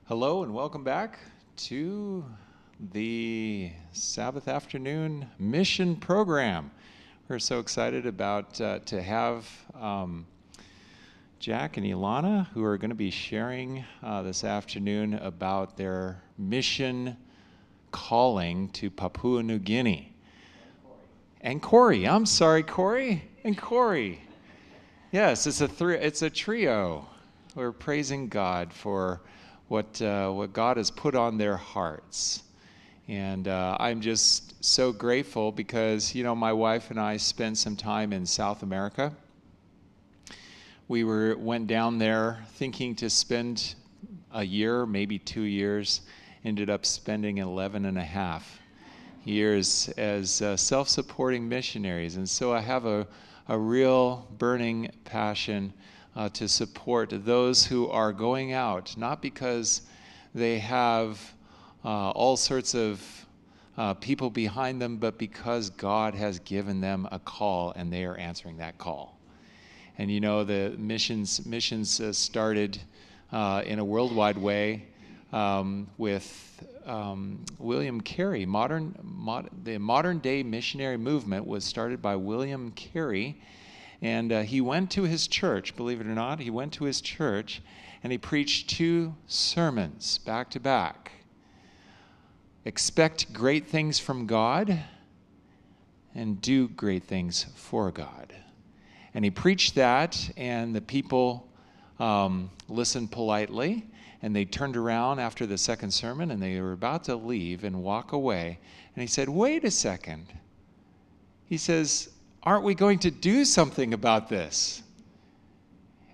Hello and welcome back to the Sabbath afternoon mission program. We're so excited about to have Jack and Ilana, who are going to be sharing this afternoon about their mission calling to Papua New Guinea. And Corey. I'm sorry, Corey. And Corey. Yes, it's a trio. We're praising God for what God has put on their hearts. And I'm just so grateful because, my wife and I spent some time in South America. We went down there thinking to spend a year, maybe 2 years, ended up spending 11 and a half years as self-supporting missionaries. And so I have a real burning passion to support those who are going out, not because they have all sorts of people behind them, but because God has given them a call and they are answering that call. And the missions started in a worldwide way with William Carey. The modern day missionary movement was started by William Carey, and he went to his church, believe it or not. He went to his church and he preached 2 sermons back to back. Expect great things from God and do great things for God. And he preached that, and the people listened politely. And they turned around after the second sermon, and they were about to leave and walk away. And he said, wait a second. He says, aren't we going to do something about this?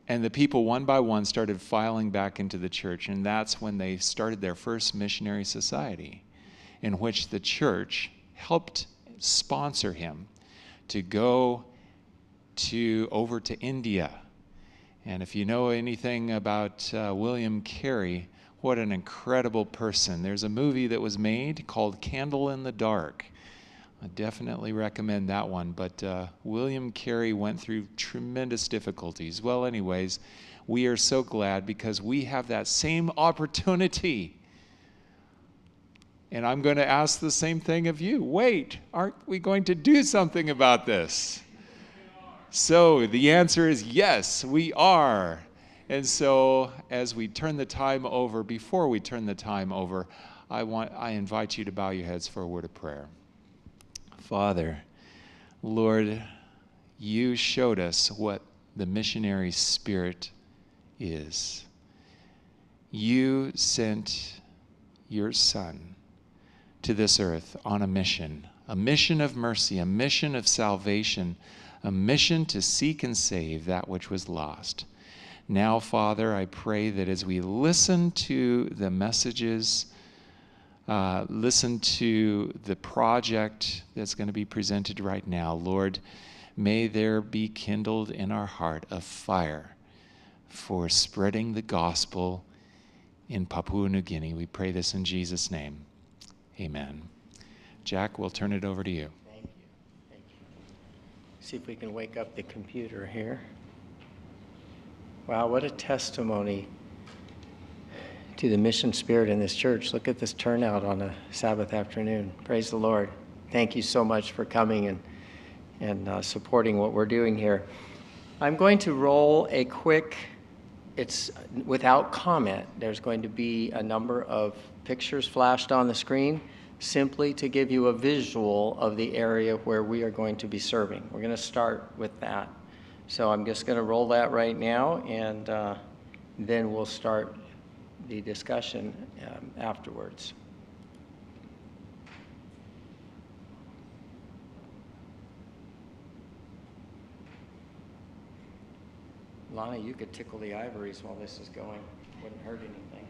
And the people, one by one, started filing back into the church. And that's when they started their first missionary society, in which the church helped sponsor him to go over to India. And if you know anything about William Carey, what an incredible person. There's a movie that was made called Candle in the Dark. I definitely recommend that one. But William Carey went through tremendous difficulties. Well, anyways, we are so glad because we have that same opportunity. And I'm going to ask the same thing of you. Wait, aren't we going to do something about this? So the answer is yes, we are. And so as we turn the time over, before we turn the time over, I invite you to bow your heads for a word of prayer. Father, Lord, you showed us what the missionary spirit is. You sent your Son to this earth on a mission of mercy, a mission of salvation, a mission to seek and save that which was lost. Now, Father, I pray that as we listen to the messages, listen to the project that's going to be presented right now, Lord, may there be kindled in our heart a fire for spreading the gospel in Papua New Guinea. We pray this in Jesus' name. Amen. Jack, we'll turn it over to you. See if we can wake up the computer here. Wow, what a testimony to the mission spirit in this church. Look at this turnout on a Sabbath afternoon. Praise the Lord. Thank you so much for coming and supporting what we're doing here. I'm going to roll a quick, it's without comment. There's going to be a number of pictures flashed on the screen, simply to give you a visual of the area where we are going to be serving. We're going to start with that. So I'm just going to roll that right now, and then we'll start the discussion afterwards. Lana, you could tickle the ivories while this is going. Wouldn't hurt anything.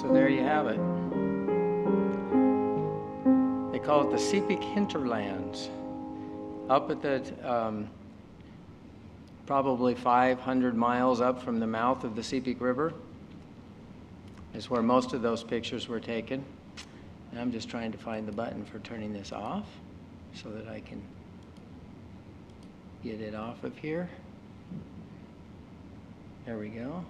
So there you have it. They call it the Sepik hinterlands. Up at the, probably 500 miles up from the mouth of the Sepik River is where most of those pictures were taken. And I'm just trying to find the button for turning this off so that I can get it off of here. There we go.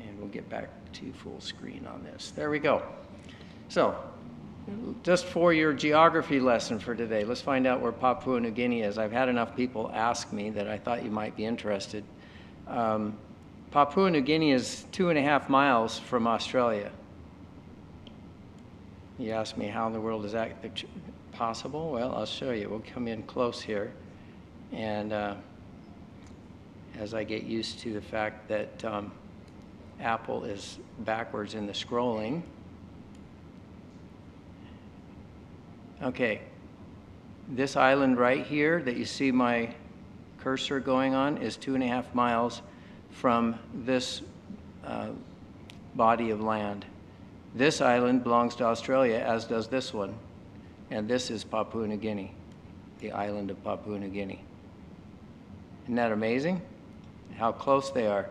And we'll get back to full screen on this. There we go. So, just for your geography lesson for today, let's find out where Papua New Guinea is. I've had enough people ask me that I thought you might be interested. Papua New Guinea is 2.5 miles from Australia. You asked me how in the world is that possible? Well, I'll show you. We'll come in close here. And as I get used to the fact that Apple is backwards in the scrolling. Okay, this island right here that you see my cursor going on is 2.5 miles from this body of land. This island belongs to Australia, as does this one. And this is Papua New Guinea, the island of Papua New Guinea. Isn't that amazing? How close they are.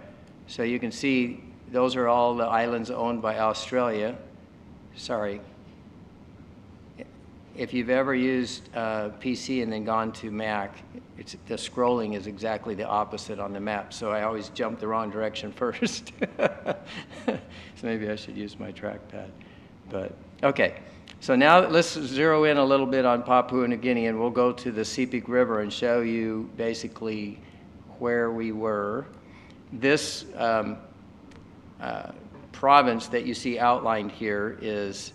So you can see those are all the islands owned by Australia. Sorry. If you've ever used PC and then gone to Mac, the scrolling is exactly the opposite on the map. So I always jump the wrong direction first. So maybe I should use my trackpad. But okay. So now let's zero in a little bit on Papua New Guinea, and we'll go to the Sepik River and show you basically where we were. This province that you see outlined here is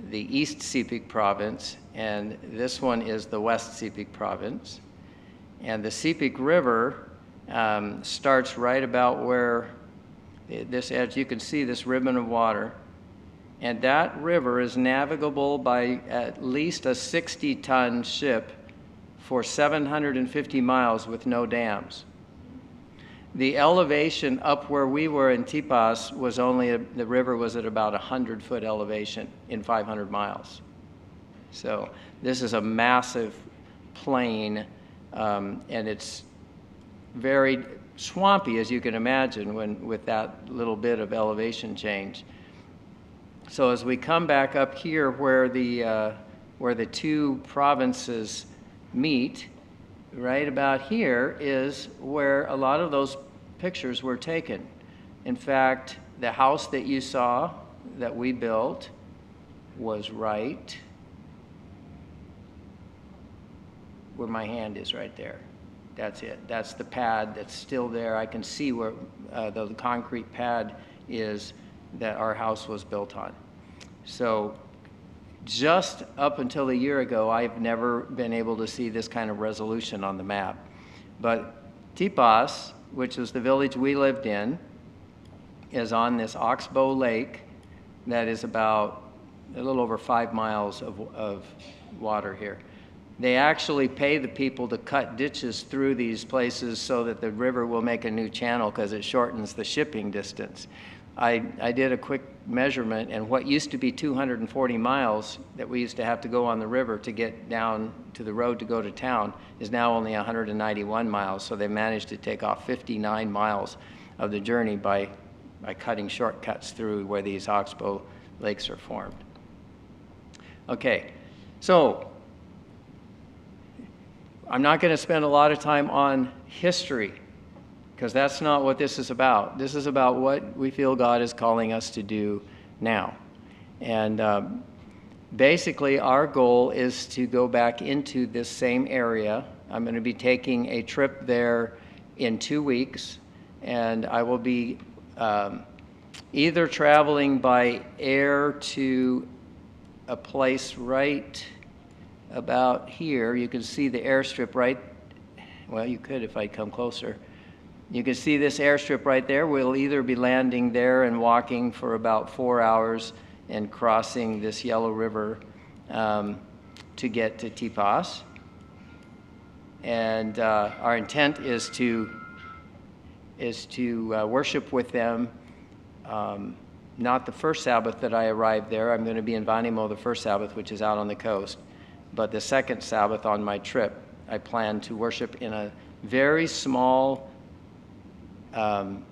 the East Sepik Province, and this one is the West Sepik Province. And the Sepik River starts right about where this edge, you can see this ribbon of water. And that river is navigable by at least a 60-ton ship for 750 miles with no dams. The elevation up where we were in Tipas was only, the river was at about 100-foot elevation in 500 miles. So this is a massive plain, and it's very swampy, as you can imagine, with that little bit of elevation change. So as we come back up here where the two provinces meet, right about here is where a lot of those pictures were taken. In fact, the house that you saw that we built was right where my hand is right there. That's it. That's the pad that's still there. I can see where the concrete pad is that our house was built on. So just up until a year ago, I've never been able to see this kind of resolution on the map. But Tipas, which was the village we lived in, is on this Oxbow Lake that is about a little over 5 miles of water here. They actually pay the people to cut ditches through these places so that the river will make a new channel because it shortens the shipping distance. I did a quick measurement, and what used to be 240 miles that we used to have to go on the river to get down to the road to go to town is now only 191 miles. So they managed to take off 59 miles of the journey by cutting shortcuts through where these oxbow lakes are formed. Okay, so I'm not going to spend a lot of time on history, because that's not what this is about. This is about what we feel God is calling us to do now. And basically, our goal is to go back into this same area. I'm going to be taking a trip there in 2 weeks, and I will be either traveling by air to a place right about here. You can see the airstrip right, well, you could if I'd come closer. You can see this airstrip right there. We'll either be landing there and walking for about 4 hours and crossing this Yellow River to get to Tipas. And our intent is to worship with them. Not the first Sabbath that I arrived there. I'm going to be in Vanimo the first Sabbath, which is out on the coast. But the second Sabbath on my trip, I plan to worship in a very small, I'm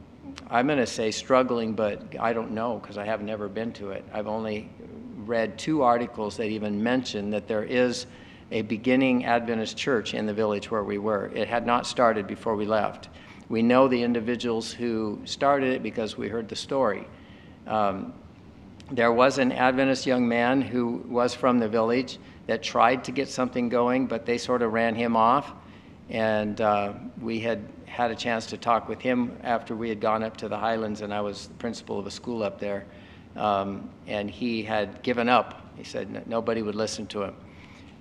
going to say struggling, but I don't know because I have never been to it. I've only read 2 articles that even mention that there is a beginning Adventist church in the village where we were. It had not started before we left. We know the individuals who started it because we heard the story. There was an Adventist young man who was from the village that tried to get something going, but they sort of ran him off. And we had a chance to talk with him after we had gone up to the Highlands, and I was the principal of a school up there. And he had given up. He said nobody would listen to him.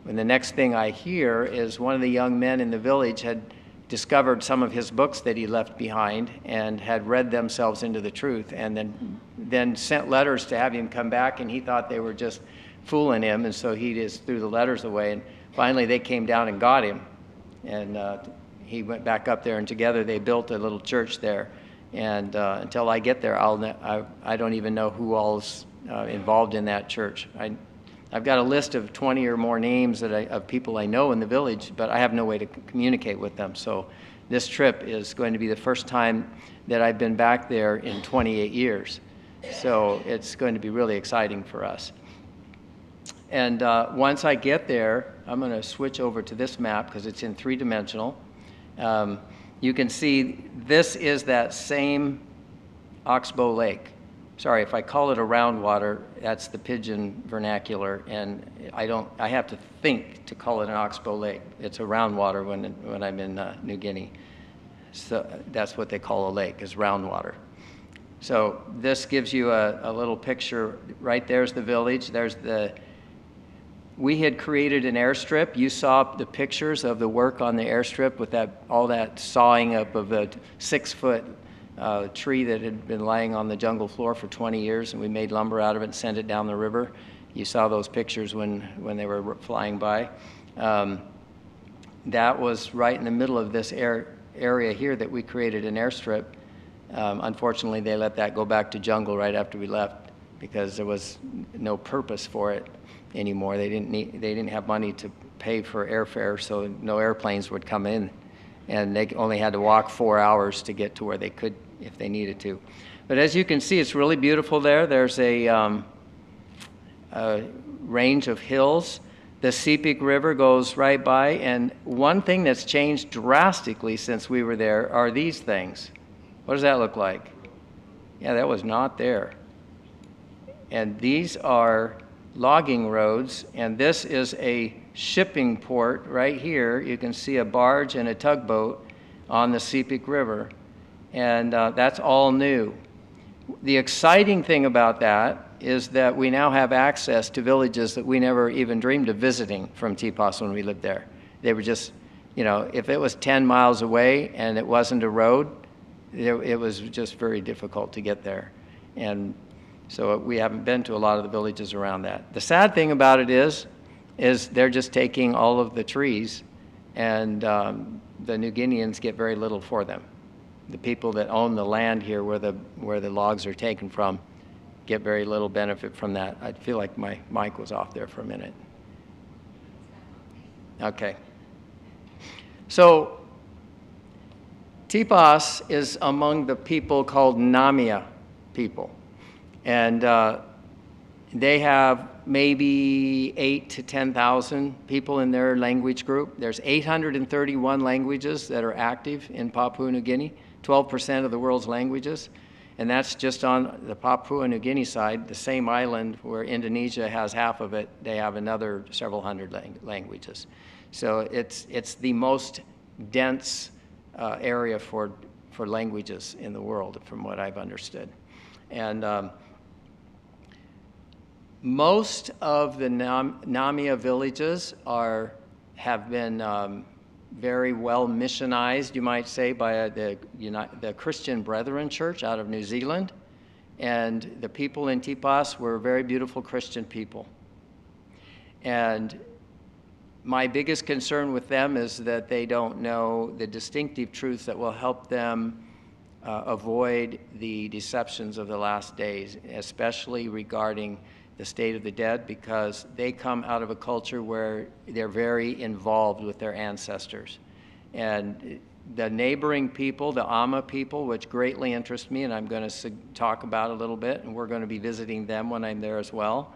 And the next thing I hear is one of the young men in the village had discovered some of his books that he left behind and had read themselves into the truth, and then sent letters to have him come back, and he thought they were just fooling him, and so he just threw the letters away. And finally they came down and got him, and he went back up there, and together they built a little church there. And until I get there, I don't even know who all's involved in that church. I've got a list of 20 or more names of people I know in the village, but I have no way to communicate with them. So this trip is going to be the first time that I've been back there in 28 years. So it's going to be really exciting for us. And once I get there, I'm going to switch over to this map because it's in 3-dimensional. You can see this is that same Oxbow Lake. Sorry, if I call it a round water, that's the Pidgin vernacular, and I have to think to call it an Oxbow Lake. It's a round water when I'm in New Guinea. So that's what they call a lake, is round water. So this gives you a little picture. Right there's the village. We had created an airstrip. You saw the pictures of the work on the airstrip with all that sawing up of a 6-foot tree that had been laying on the jungle floor for 20 years, and we made lumber out of it and sent it down the river. You saw those pictures when they were flying by. That was right in the middle of this area here that we created an airstrip. Unfortunately, they let that go back to jungle right after we left because there was no purpose for it anymore. They didn't have money to pay for airfare, so no airplanes would come in, and they only had to walk 4 hours to get to where they could if they needed to. But as you can see, it's really beautiful there. There's a range of hills. The Sepik River goes right by, and one thing that's changed drastically since we were there are these things. What does that look like? Yeah, that was not there. And these are logging roads, and this is a shipping port right here. You can see a barge and a tugboat on the Sepik River, and that's all new. The exciting thing about that is that we now have access to villages that we never even dreamed of visiting from Tipos when we lived there. They were just, if it was 10 miles away and it wasn't a road, it was just very difficult to get there. And so we haven't been to a lot of the villages around that. The sad thing about it is they're just taking all of the trees, and the New Guineans get very little for them. The people that own the land here where the logs are taken from get very little benefit from that. I feel like my mic was off there for a minute. Okay. So Tipos is among the people called Namia people. And they have maybe 8,000 to 10,000 people in their language group. There's 831 languages that are active in Papua New Guinea, 12% of the world's languages. And that's just on the Papua New Guinea side. The same island where Indonesia has half of it, they have another several hundred languages. So it's the most dense area for languages in the world, from what I've understood. And most of the Namia villages have been very well missionized, you might say, by the Christian Brethren Church out of New Zealand. And the people in Tipos were very beautiful Christian people. And my biggest concern with them is that they don't know the distinctive truths that will help them avoid the deceptions of the last days, especially regarding the state of the dead, because they come out of a culture where they're very involved with their ancestors. And the neighboring people, the Amma people, which greatly interest me, and I'm going to talk about a little bit, and we're going to be visiting them when I'm there as well.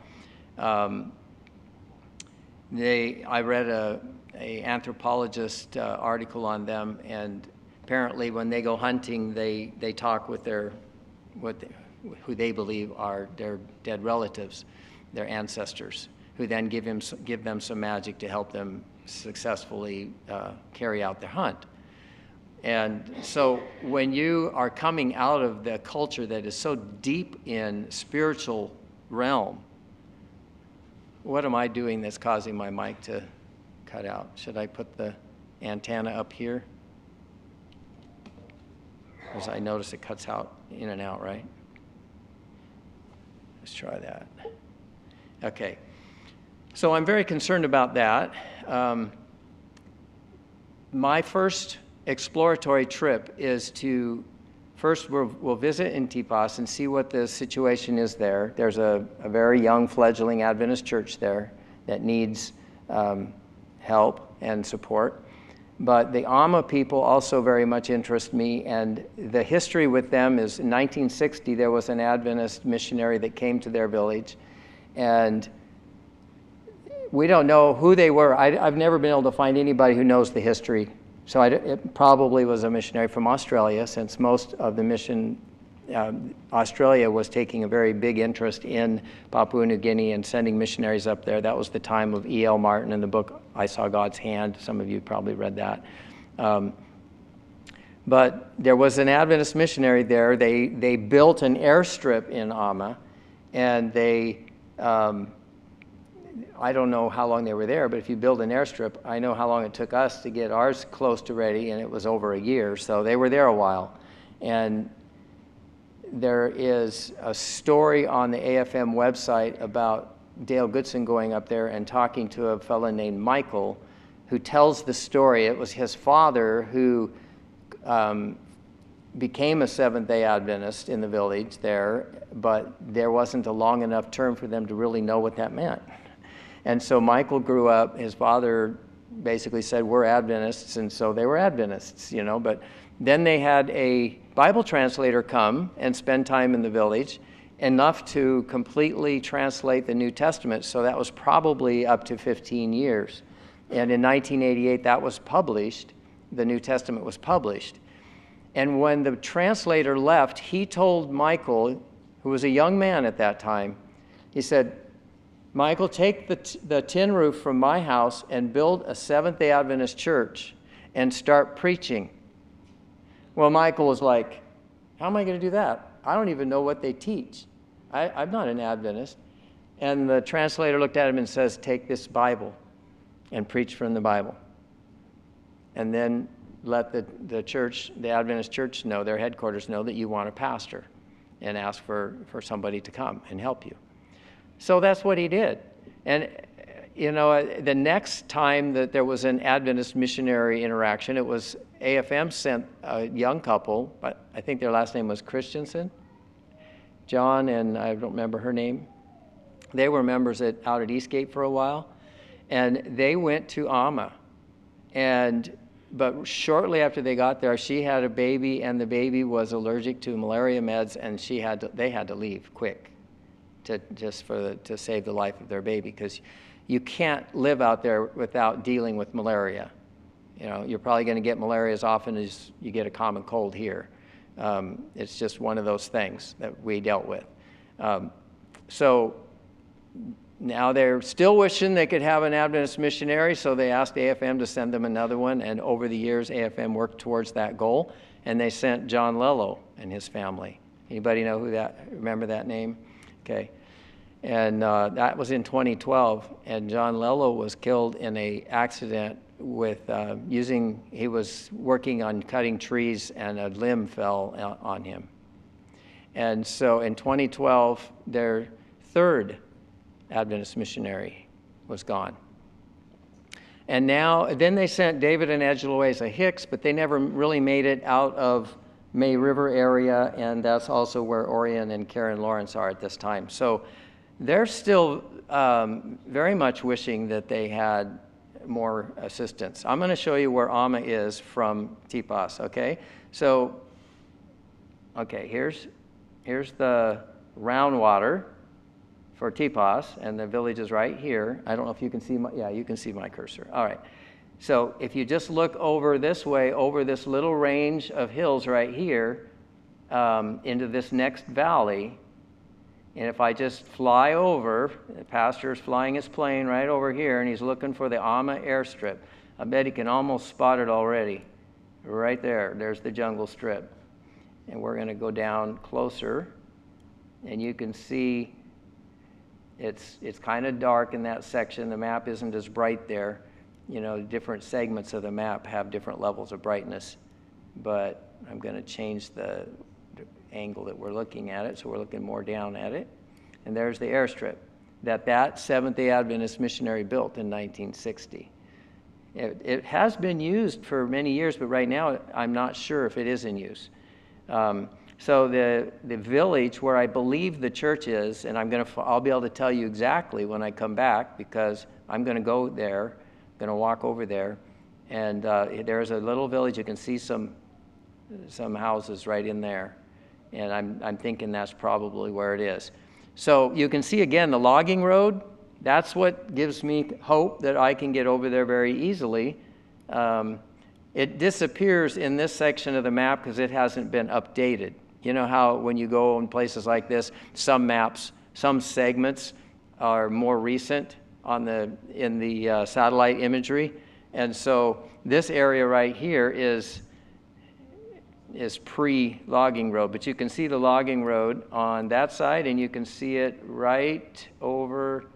I read a anthropologist article on them, and apparently when they go hunting, they talk with who they believe are their dead relatives, their ancestors, who then give them some magic to help them successfully carry out their hunt. And so when you are coming out of the culture that is so deep in spiritual realm, what am I doing that's causing my mic to cut out? Should I put the antenna up here? Because I notice it cuts out in and out, right? Let's try that. Okay. So I'm very concerned about that. My first exploratory trip is to, first we'll visit Antipas and see what the situation is there. There's a very young fledgling Adventist church there that needs help and support. But the Amma people also very much interest me, and the history with them is in 1960 there was an Adventist missionary that came to their village, and we don't know who they were. I've never been able to find anybody who knows the history. So it probably was a missionary from Australia, since most of the mission, Australia was taking a very big interest in Papua New Guinea and sending missionaries up there. That was the time of E.L. Martin and the book I Saw God's Hand. Some of you probably read that. But there was an Adventist missionary there. They built an airstrip in Amma, and they... I don't know how long they were there, but if you build an airstrip, I know how long it took us to get ours close to ready, and it was over a year, so they were there a while. And there is a story on the AFM website about Dale Goodson going up there and talking to a fellow named Michael, who tells the story. It was his father who became a Seventh-day Adventist in the village there, but there wasn't a long enough term for them to really know what that meant. And so Michael grew up, his father basically said, we're Adventists, and so they were Adventists, you know. But then they had a Bible translator come and spend time in the village, enough to completely translate the New Testament, so that was probably up to 15 years. And in 1988, that was published, the New Testament was published. And when the translator left, he told Michael, who was a young man at that time, he said, Michael, take the tin roof from my house and build a Seventh-day Adventist church and start preaching. Well, Michael was like, how am I going to do that? I don't even know what they teach. I'm not an Adventist. And the translator looked at him and says, take this Bible and preach from the Bible. And then let the church, the Adventist church know, their headquarters know that you want a pastor, and ask for somebody to come and help you. So that's what he did. And, you know, the next time that there was an Adventist missionary interaction, it was AFM sent a young couple, but I think their last name was Christensen, John, and I don't remember her name. They were members out at Eastgate for a while, and they went to Amma. But shortly after they got there, she had a baby, and the baby was allergic to malaria meds, and they had to leave quick. To save the life of their baby, because you can't live out there without dealing with malaria. You know, you're probably going to get malaria as often as you get a common cold here. It's just one of those things that we dealt with. So now they're still wishing they could have an Adventist missionary, so they asked AFM to send them another one, and over the years AFM worked towards that goal, and they sent John Lello and his family. Anybody know remember that name? Okay, and that was in 2012, and John Lello was killed in an accident with he was working on cutting trees, and a limb fell on him. And so in 2012, their third Adventist missionary was gone. And then they sent David and Angela Hicks, but they never really made it out of May River area, and that's also where Orion and Karen Lawrence are at this time. So they're still very much wishing that they had more assistance. I'm going to show you where Amma is from Tipas, okay? So, okay, here's the round water for Tipas, and the village is right here. I don't know if you can see yeah, you can see my cursor. All right. So if you just look over this way, over this little range of hills right here, into this next valley, and if I just fly over, the pastor is flying his plane right over here, and he's looking for the Amma airstrip. I bet he can almost spot it already. Right there, there's the jungle strip. And we're going to go down closer, and you can see it's kind of dark in that section. The map isn't as bright there. You know, different segments of the map have different levels of brightness. But I'm going to change the angle that we're looking at it, so we're looking more down at it. And there's the airstrip that Seventh-day Adventist missionary built in 1960. It has been used for many years, but right now I'm not sure if it is in use. So the village where I believe the church is, and I'll be able to tell you exactly when I come back, because I'm going to go there, going to walk over there, and there's a little village. You can see some houses right in there, and I'm thinking that's probably where it is. So you can see again the logging road. That's what gives me hope that I can get over there very easily. It disappears in this section of the map because it hasn't been updated. You know how when you go in places like this, some maps, some segments are more recent in the satellite imagery, and so this area right here is pre-logging road. But you can see the logging road on that side, and you can see it right over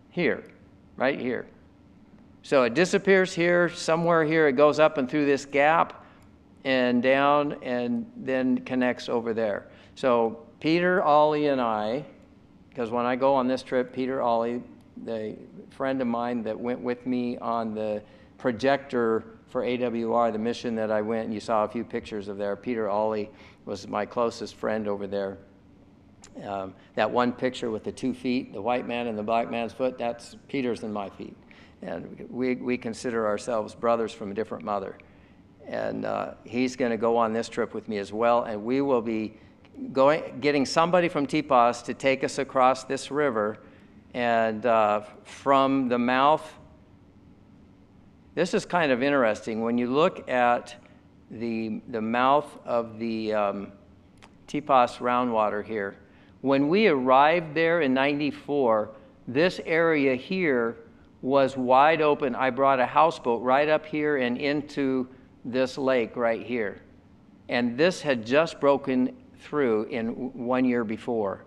here, right here. So it disappears here, somewhere here, it goes up and through this gap and down and then connects over there. So Peter, Ollie, and I, because when I go on this trip, Peter, Ollie, the friend of mine that went with me on the projector for AWR, the mission that I went, and you saw a few pictures of there, Peter, Ollie was my closest friend over there. That one picture with the 2 feet, the white man and the black man's foot, that's Peter's and my feet. And we consider ourselves brothers from a different mother. And he's going to go on this trip with me as well. And we will be getting somebody from Tipas to take us across this river. And from the mouth, this is kind of interesting. When you look at the mouth of the Tipas Roundwater here, when we arrived there in '94, this area here was wide open. I brought a houseboat right up here and into this lake right here. And this had just broken through in 1 year before.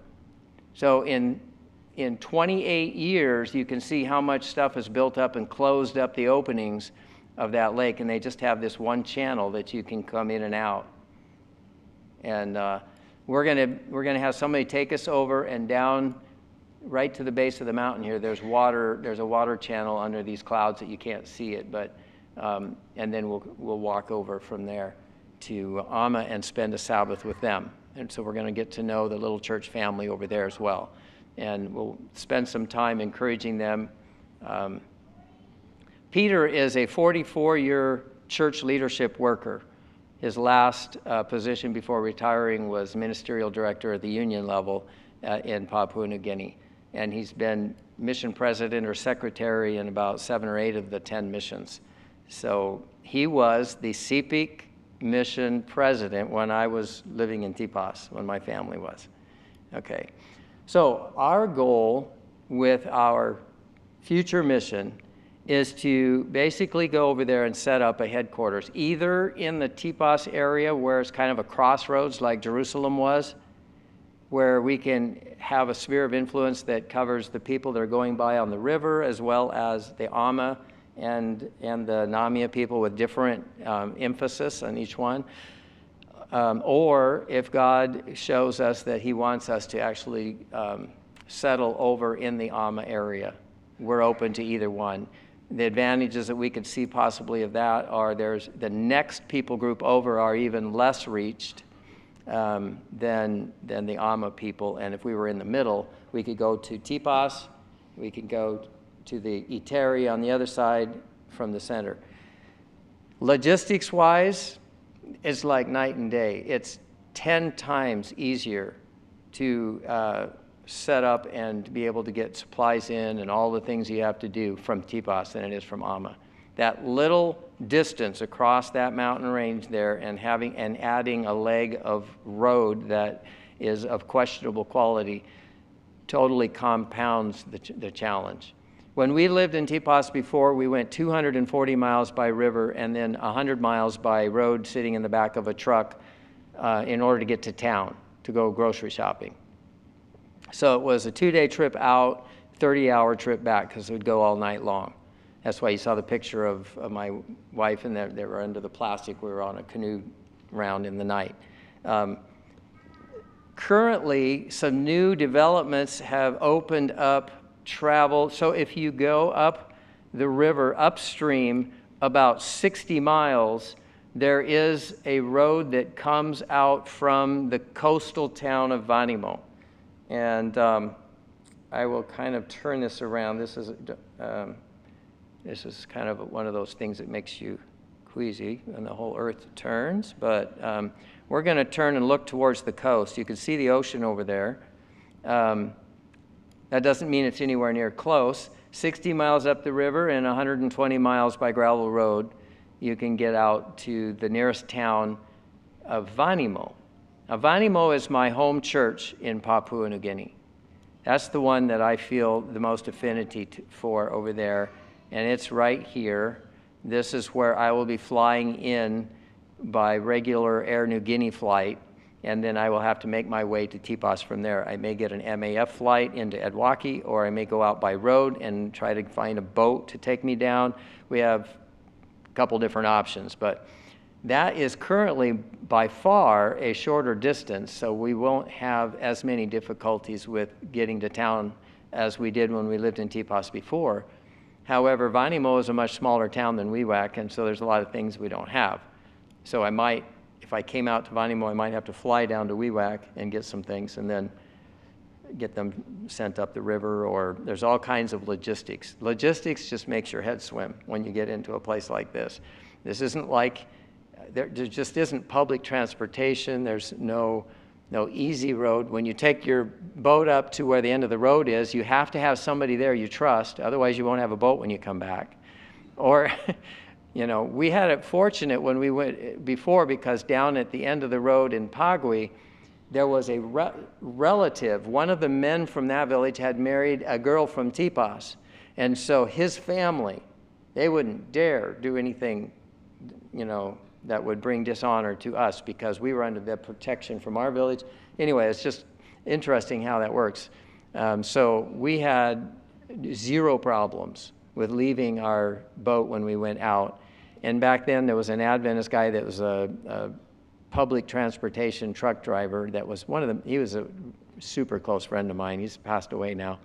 So in 28 years, you can see how much stuff has built up and closed up the openings of that lake. And they just have this one channel that you can come in and out. And we're gonna have somebody take us over and down right to the base of the mountain here. There's water. There's a water channel under these clouds that you can't see it, but and then we'll walk over from there to Amma and spend a Sabbath with them. And so we're going to get to know the little church family over there as well, and we'll spend some time encouraging them. Peter is a 44-year church leadership worker. His last position before retiring was ministerial director at the union level in Papua New Guinea. And he's been mission president or secretary in about 7 or 8 of the 10 missions. So he was the CPIC mission president when I was living in Tipas, when my family was. Okay. So our goal with our future mission is to basically go over there and set up a headquarters, either in the Tipas area where it's kind of a crossroads like Jerusalem was, where we can have a sphere of influence that covers the people that are going by on the river, as well as the Amma and the Namia people with different emphasis on each one. Or if God shows us that he wants us to actually settle over in the Amma area, we're open to either one. The advantages that we could see possibly of that are there's the next people group over are even less reached than the Ama people. And if we were in the middle, we could go to Tipas, we could go to the Iteri on the other side from the center. Logistics-wise, it's like night and day. It's 10 times easier to set up and be able to get supplies in and all the things you have to do from Tipas than it is from Ama. That little distance across that mountain range there and adding a leg of road that is of questionable quality totally compounds the challenge. When we lived in Tipas before, we went 240 miles by river and then 100 miles by road sitting in the back of a truck in order to get to town to go grocery shopping. So it was a 2-day trip out, 30-hour trip back because it would go all night long. That's why you saw the picture of my wife and they were under the plastic. We were on a canoe round in the night. Currently, some new developments have opened up travel. So if you go up the river upstream about 60 miles, there is a road that comes out from the coastal town of Vanimo. And I will kind of turn this around. This is kind of one of those things that makes you queasy when the whole earth turns. But we're going to turn and look towards the coast. You can see the ocean over there. That doesn't mean it's anywhere near close. 60 miles up the river and 120 miles by gravel road, you can get out to the nearest town of Vanimo. Now, Vanimo is my home church in Papua New Guinea. That's the one that I feel the most affinity for over there, and it's right here. This is where I will be flying in by regular Air New Guinea flight, and then I will have to make my way to Tipas from there. I may get an MAF flight into Edwaki, or I may go out by road and try to find a boat to take me down. We have a couple different options, but that is currently by far a shorter distance, so we won't have as many difficulties with getting to town as we did when we lived in Tipas before. However, Vanimo is a much smaller town than Wewak, and so there's a lot of things we don't have. So I might, if I came out to Vanimo, I might have to fly down to Wewak and get some things and then get them sent up the river, or there's all kinds of logistics. Logistics just makes your head swim when you get into a place like this. This isn't like, there just isn't public transportation. There's no easy road. When you take your boat up to where the end of the road is, you have to have somebody there you trust. Otherwise, you won't have a boat when you come back. Or, you know, we had it fortunate when we went before because down at the end of the road in Pagui, there was a relative. One of the men from that village had married a girl from Tipas. And so his family, they wouldn't dare do anything, you know, that would bring dishonor to us because we were under the protection from our village. Anyway, it's just interesting how that works. So we had zero problems with leaving our boat when we went out. And back then there was an Adventist guy that was a public transportation truck driver that was one of them. He was a super close friend of mine. He's passed away now.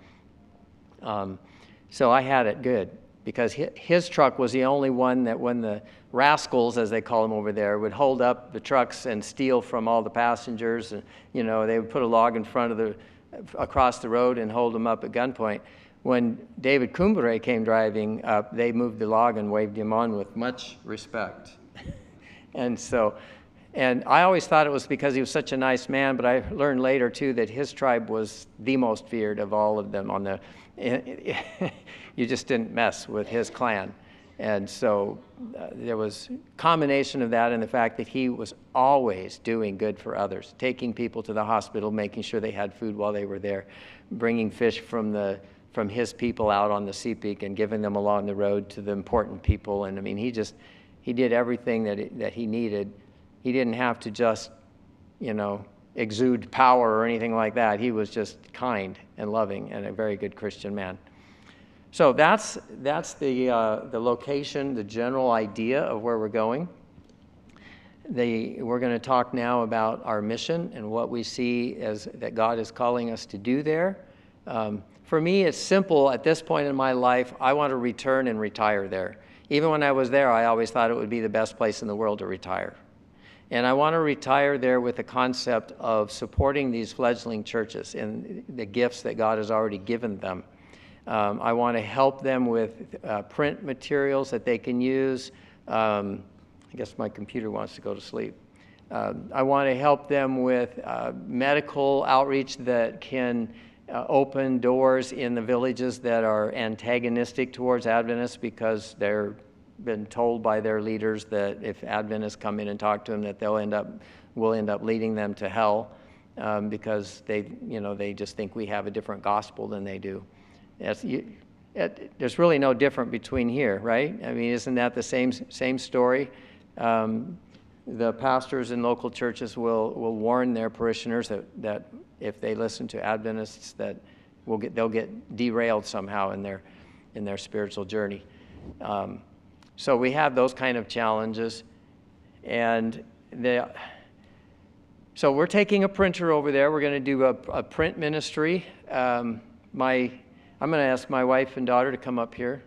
So I had it good because his truck was the only one that when the rascals, as they call them over there, would hold up the trucks and steal from all the passengers. And, you know, they would put a log in front of across the road and hold them up at gunpoint. When David Kumbure came driving up, they moved the log and waved him on with much respect. And I always thought it was because he was such a nice man, but I learned later too that his tribe was the most feared of all of them you just didn't mess with his clan. And so there was a combination of that and the fact that he was always doing good for others, taking people to the hospital, making sure they had food while they were there, bringing fish from his people out on the sea peak and giving them along the road to the important people. And I mean, he did everything that he needed. He didn't have to just, you know, exude power or anything like that. He was just kind and loving and a very good Christian man. So that's the location, the general idea of where we're going. We're going to talk now about our mission and what we see as that God is calling us to do there. For me, it's simple. At this point in my life, I want to return and retire there. Even when I was there, I always thought it would be the best place in the world to retire. And I want to retire there with the concept of supporting these fledgling churches and the gifts that God has already given them. I want to help them with print materials that they can use. I guess my computer wants to go to sleep. I want to help them with medical outreach that can open doors in the villages that are antagonistic towards Adventists because they're been told by their leaders that if Adventists come in and talk to them, that we'll end up leading them to hell because they just think we have a different gospel than they do. There's really no different between here, right? I mean, isn't that the same story? The pastors in local churches will warn their parishioners that if they listen to Adventists, that they'll get derailed somehow in their spiritual journey. So we have those kind of challenges, and so we're taking a printer over there. We're going to do a print ministry. I'm going to ask my wife and daughter to come up here,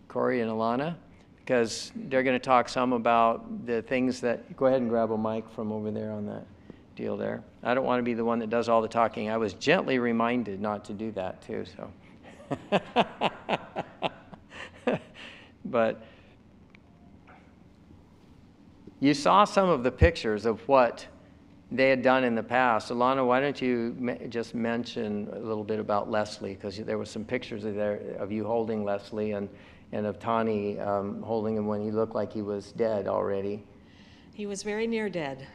Corey and Alana, because they're going to talk some about the things that. Go ahead and grab a mic from over there on that deal there. I don't want to be the one that does all the talking. I was gently reminded not to do that too. So, but you saw some of the pictures of what they had done in the past. Alana, why don't you just mention a little bit about Leslie, because there were some pictures there of you holding Leslie and of Tani holding him when he looked like he was dead already. He was very near dead.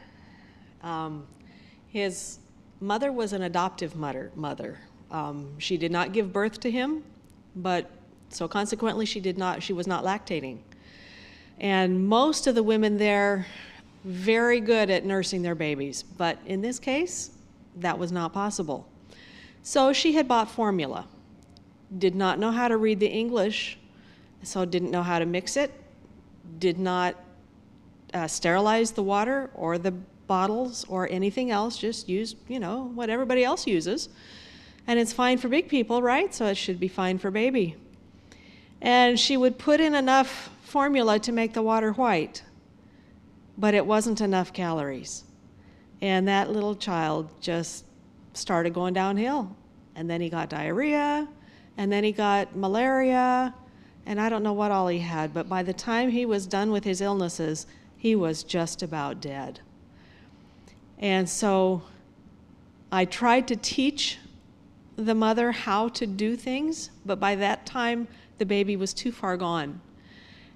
His mother was an adoptive mother. She did not give birth to him, but so consequently she was not lactating. And most of the women there, very good at nursing their babies, but in this case, that was not possible. So she had bought formula, did not know how to read the English, so didn't know how to mix it, did not sterilize the water or the bottles or anything else, just used, what everybody else uses. And it's fine for big people, right? So it should be fine for baby. And she would put in enough formula to make the water white, but it wasn't enough calories. And that little child just started going downhill. And then he got diarrhea, and then he got malaria, and I don't know what all he had, but by the time he was done with his illnesses, he was just about dead. And so I tried to teach the mother how to do things, but by that time, the baby was too far gone.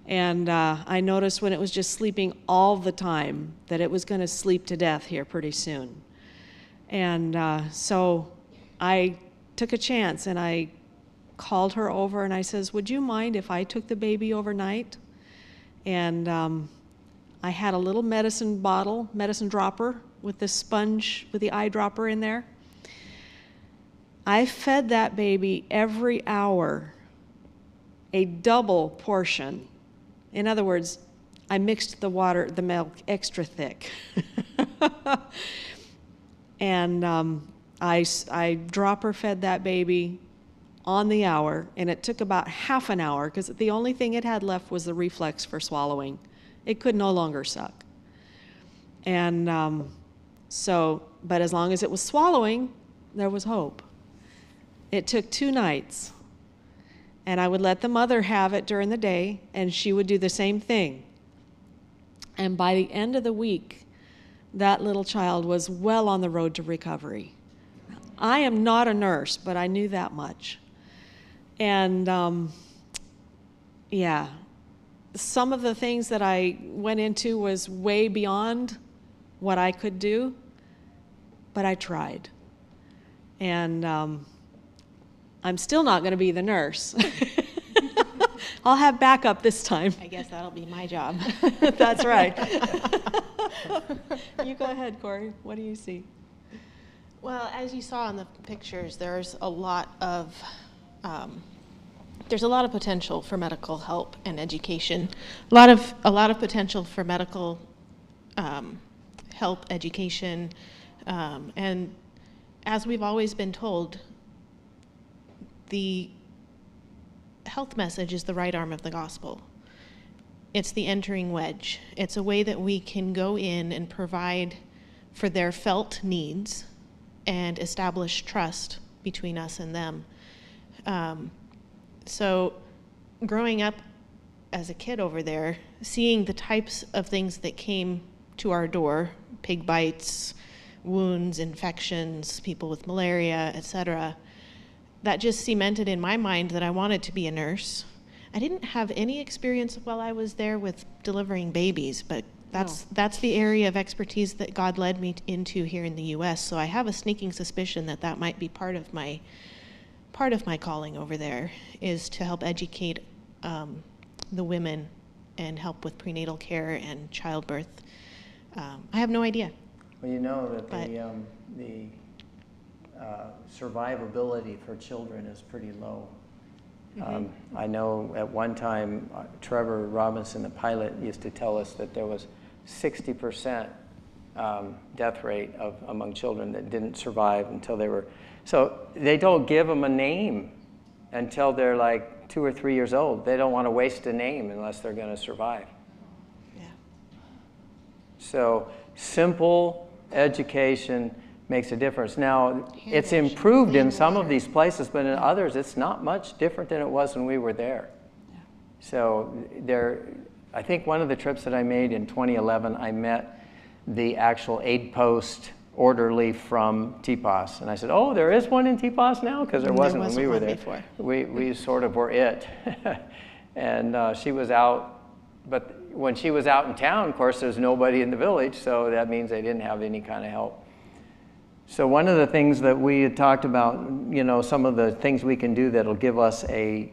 And I noticed when it was just sleeping all the time that it was going to sleep to death here pretty soon. And so I took a chance and I called her over and I says, would you mind if I took the baby overnight? And I had a little medicine dropper with the sponge, with the eyedropper in there. I fed that baby every hour a double portion. In other words, I mixed the milk extra thick. And I dropper fed that baby on the hour, and it took about half an hour because the only thing it had left was the reflex for swallowing. It could no longer suck. And but as long as it was swallowing, there was hope. It took 2 nights. And I would let the mother have it during the day, and she would do the same thing. And by the end of the week, that little child was well on the road to recovery. I am not a nurse, but I knew that much. And some of the things that I went into was way beyond what I could do, but I tried. And I'm still not going to be the nurse. I'll have backup this time. I guess that'll be my job. That's right. You go ahead, Corey. What do you see? Well, as you saw in the pictures, there's a lot of potential for medical help and education. A lot of potential for medical help, education, and as we've always been told, the health message is the right arm of the gospel. It's the entering wedge. It's a way that we can go in and provide for their felt needs and establish trust between us and them. So growing up as a kid over there, seeing the types of things that came to our door, pig bites, wounds, infections, people with malaria, etc., that just cemented in my mind that I wanted to be a nurse. I didn't have any experience while I was there with delivering babies, but that's the area of expertise that God led me into here in the U.S. So I have a sneaking suspicion that that might be part of my calling over there, is to help educate the women and help with prenatal care and childbirth. I have no idea. Well, you know that the survivability for children is pretty low. I know at one time, Trevor Robinson, the pilot, used to tell us that there was 60% death rate among children that didn't survive until they were, so they don't give them a name until they're like 2 or 3 years old. They don't want to waste a name unless they're going to survive. Yeah. So simple education makes a difference. Now, it's improved in some of these places, but in others, it's not much different than it was when we were there. Yeah. So I think one of the trips that I made in 2011, I met the actual aid post orderly from TPOS. And I said, oh, there is one in TPOS now? Because there wasn't when we were there. Before. We sort of were it. And she was out, but when she was out in town, of course, there's nobody in the village, so that means they didn't have any kind of help. So one of the things that we had talked about, you know, some of the things we can do that'll give us a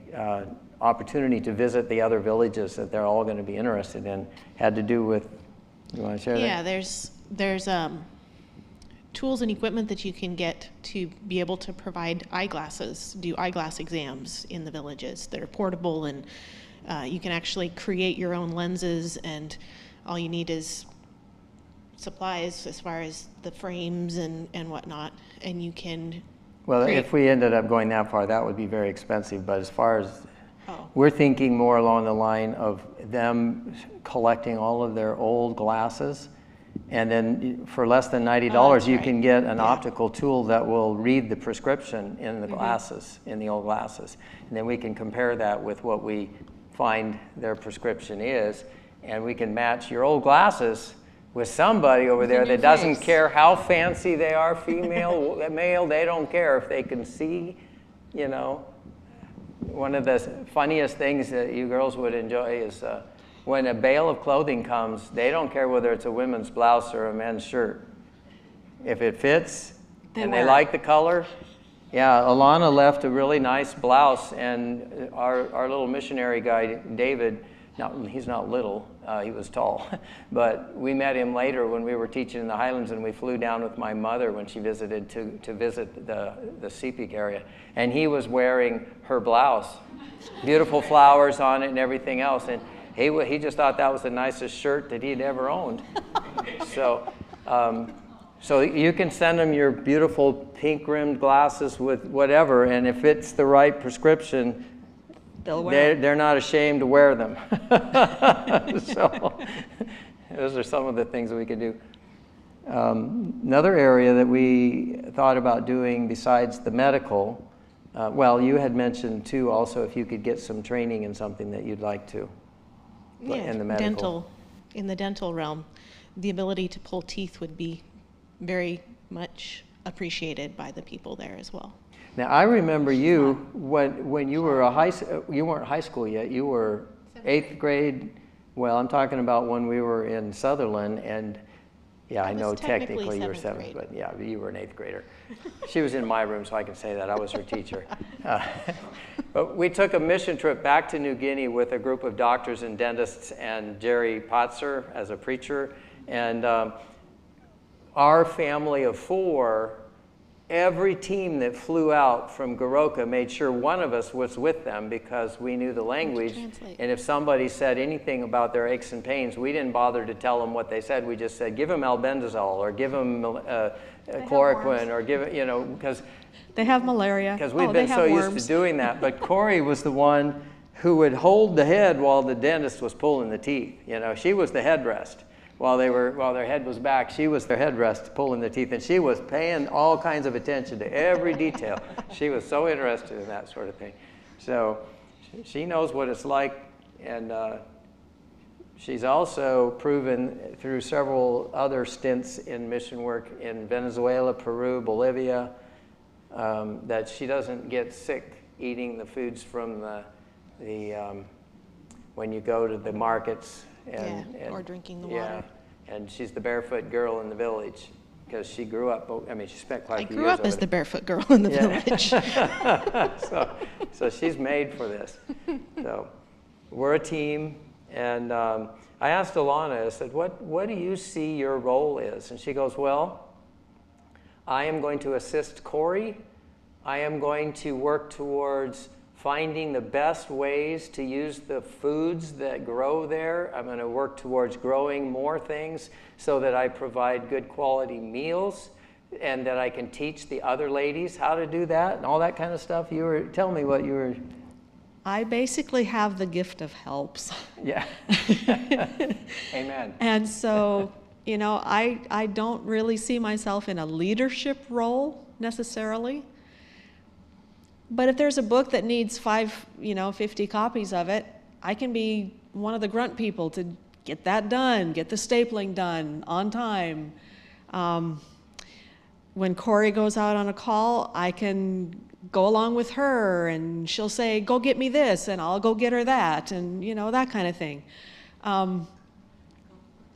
opportunity to visit the other villages that they're all going to be interested in, had to do with, you want to share that? Yeah, there's tools and equipment that you can get to be able to provide eyeglasses, do eyeglass exams in the villages that are portable, and you can actually create your own lenses, and all you need is supplies as far as the frames and whatnot, and you can if we ended up going that far, that would be very expensive, but as far as we're thinking more along the line of them collecting all of their old glasses, and then for less than $90 you can get an optical tool that will read the prescription in the glasses, in the old glasses, and then we can compare that with what we find their prescription is, and we can match your old glasses with somebody over there that doesn't care how fancy they are, female, male, they don't care if they can see, you know. One of the funniest things that you girls would enjoy is when a bale of clothing comes, they don't care whether it's a women's blouse or a men's shirt. If it fits and they like the color. Yeah, Alana left a really nice blouse, and our little missionary guy, David, he's not little, he was tall, but we met him later when we were teaching in the Highlands, and we flew down with my mother when she visited to visit the Sepik area, and he was wearing her blouse, beautiful flowers on it and everything else, and he just thought that was the nicest shirt that he'd ever owned. So you can send them your beautiful pink-rimmed glasses with whatever, and if it's the right prescription, they're not ashamed to wear them. So those are some of the things that we could do. Another area that we thought about doing besides the medical, well, you had mentioned too also if you could get some training in something that you'd like to. In the medical. In the dental realm, the ability to pull teeth would be very much appreciated by the people there as well. Now, I remember you when you were you weren't high school yet. You were 8th grade. Well, I'm talking about when we were in Sutherland, and yeah, I know technically you were 7th, but yeah, you were an 8th grader. She was in my room, so I can say that. I was her teacher. But we took a mission trip back to New Guinea with a group of doctors and dentists and Jerry Potzer as a preacher. And our family of 4, every team that flew out from Goroka made sure one of us was with them because we knew the language. And if somebody said anything about their aches and pains, we didn't bother to tell them what they said. We just said, give them albendazole or give them chloroquine or give it, you know, because They have malaria. Because we've Oh, been they so have used worms. to doing that. But Corey was the one who would hold the head while the dentist was pulling the teeth. You know, she was the headrest. While their head was back, she was their headrest pulling the teeth, and she was paying all kinds of attention to every detail. She was so interested in that sort of thing. So she knows what it's like, and she's also proven through several other stints in mission work in Venezuela, Peru, Bolivia, that she doesn't get sick eating the foods from the when you go to the markets. Or drinking the yeah, water. And she's the barefoot girl in the village because she grew up, I mean, she spent quite a few years I grew up as the barefoot girl in the village. so she's made for this. So we're a team. And I asked Alana, I said, what do you see your role is? And she goes, well, I am going to assist Corey. I am going to work towards finding the best ways to use the foods that grow there. I'm going to work towards growing more things so that I provide good quality meals and that I can teach the other ladies how to do that and all that kind of stuff. Tell me what you were... I basically have the gift of helps. Yeah. Amen. And so, you know, I don't really see myself in a leadership role necessarily. But if there's a book that needs 50 copies of it, I can be one of the grunt people to get that done, get the stapling done on time. When Corey goes out on a call, I can go along with her and she'll say, go get me this, and I'll go get her that, and you know, that kind of thing.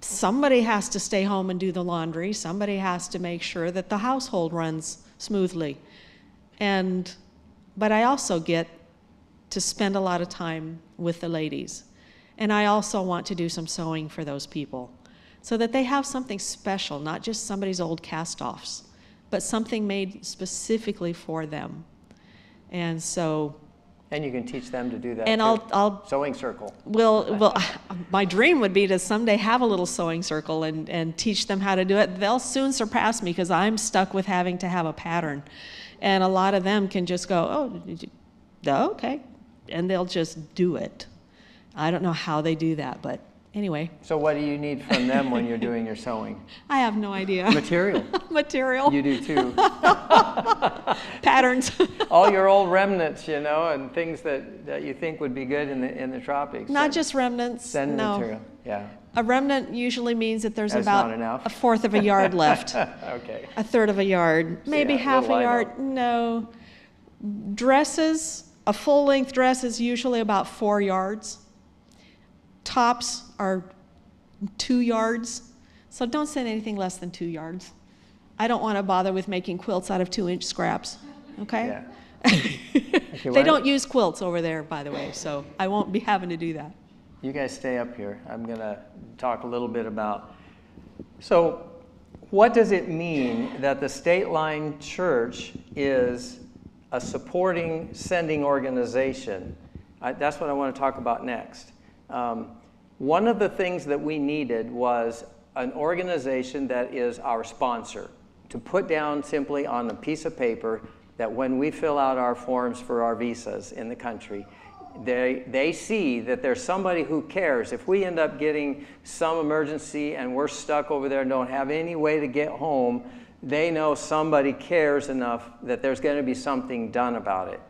Somebody has to stay home and do the laundry. Somebody has to make sure that the household runs smoothly. But I also get to spend a lot of time with the ladies. And I also want to do some sewing for those people so that they have something special, not just somebody's old cast-offs, but something made specifically for them. And so... And you can teach them to do that. And too. I'll sewing circle. Well, my dream would be to someday have a little sewing circle and teach them how to do it. They'll soon surpass me because I'm stuck with having to have a pattern. And a lot of them can just go, oh, okay. And they'll just do it. I don't know how they do that, but anyway. So what do you need from them when you're doing your sewing? I have no idea. Material. Material. You do too. Patterns. All your old remnants, you know, and things that you think would be good in the tropics. Not just remnants. Send no. material. Yeah. A remnant usually means that there's That's about not enough. a fourth of a yard left. Okay. A third of a yard, maybe Yeah, half a little I yard. No. Dresses, a full-length dress is usually about 4 yards. Tops are 2 yards. So don't send anything less than 2 yards. I don't want to bother with making quilts out of 2-inch scraps. Okay? Yeah. Okay, They don't use quilts over there, by the way, so I won't be having to do that. You guys stay up here. I'm going to talk a little bit about... So what does it mean that the State Line Church is a supporting, sending organization? That's what I want to talk about next. One of the things that we needed was an organization that is our sponsor, to put down simply on a piece of paper that when we fill out our forms for our visas in the country, they see that there's somebody who cares. If we end up getting some emergency and we're stuck over there and don't have any way to get home, they know somebody cares enough that there's going to be something done about it.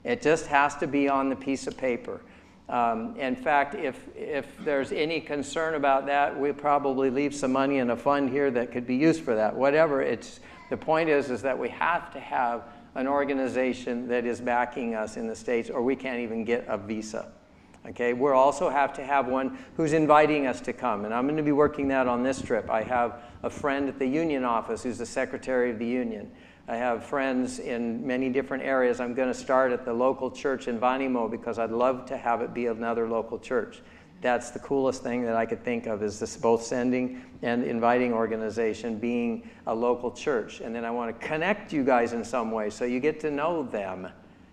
It just has to be on the piece of paper. In fact, if there's any concern about that, we'll probably leave some money in a fund here that could be used for that. Whatever, the point is that we have to have an organization that is backing us in the States, or we can't even get a visa. Okay, we'll also have to have one who's inviting us to come, and I'm going to be working that on this trip. I have a friend at the union office who's the secretary of the union. I have friends in many different areas. I'm going to start at the local church in Vanimo because I'd love to have it be another local church. That's the coolest thing that I could think of, is this both sending and inviting organization being a local church. And then I want to connect you guys in some way so you get to know them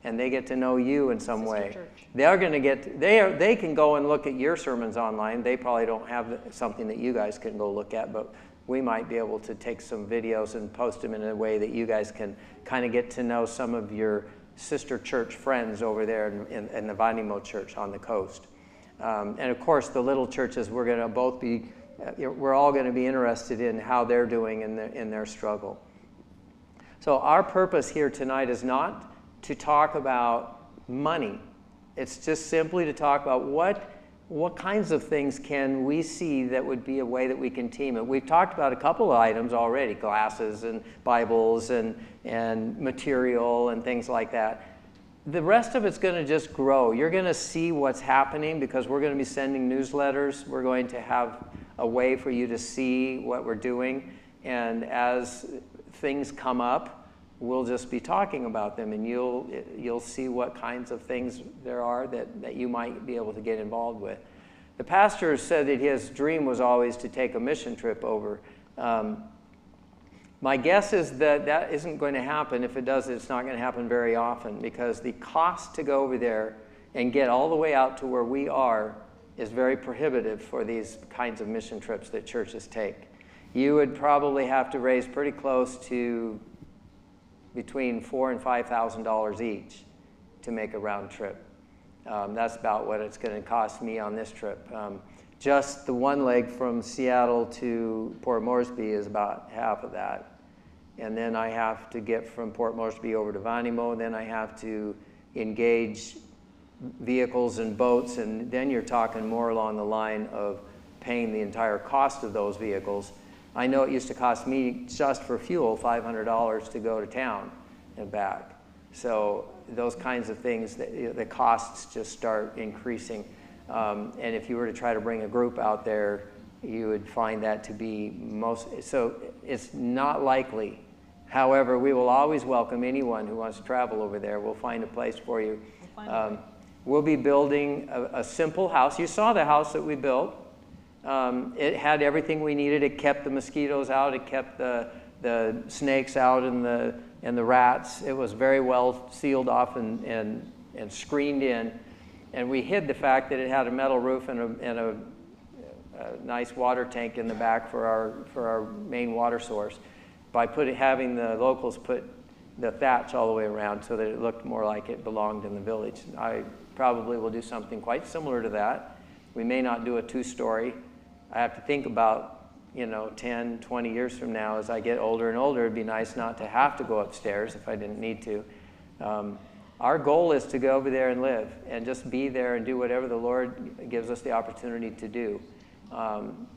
and they get to know you in some way. They're going to they can go and look at your sermons online. They probably don't have something that you guys can go look at, but we might be able to take some videos and post them in a way that you guys can kind of get to know some of your sister church friends over there in the Vanimo church on the coast. And of course, the little churches, we're going to both be, we're all going to be interested in how they're doing in their struggle. So our purpose here tonight is not to talk about money. It's just simply to talk about what kinds of things can we see that would be a way that we can team it. We've talked about a couple of items already, glasses and Bibles and material and things like that. The rest of it's going to just grow. You're going to see what's happening because we're going to be sending newsletters. We're going to have a way for you to see what we're doing. And as things come up, we'll just be talking about them, and you'll see what kinds of things there are that you might be able to get involved with. The pastor said that his dream was always to take a mission trip over. My guess is that isn't going to happen. If it does, it's not going to happen very often, because the cost to go over there and get all the way out to where we are is very prohibitive for these kinds of mission trips that churches take. You would probably have to raise pretty close to between $4,000 and $5,000 each to make a round trip. That's about what it's going to cost me on this trip. Just the one leg from Seattle to Port Moresby is about half of that. And then I have to get from Port Moresby over to Vanimo, and then I have to engage vehicles and boats, and then you're talking more along the line of paying the entire cost of those vehicles. I know it used to cost me just for fuel $500 to go to town and back. So those kinds of things, the costs just start increasing. And if you were to try to bring a group out there, you would find that to be so it's not likely. However, we will always welcome anyone who wants to travel over there. We'll find a place for you. We'll be building a simple house. You saw the house that we built. It had everything we needed. It kept the mosquitoes out. It kept the snakes out and the rats. It was very well sealed off and screened in. And we hid the fact that it had a metal roof and a nice water tank in the back for our main water source by having the locals put the thatch all the way around so that it looked more like it belonged in the village. I probably will do something quite similar to that. We may not do a two-story. I have to think about, 10, 20 years from now, as I get older and older, it'd be nice not to have to go upstairs if I didn't need to. Our goal is to go over there and live and just be there and do whatever the Lord gives us the opportunity to do. I'm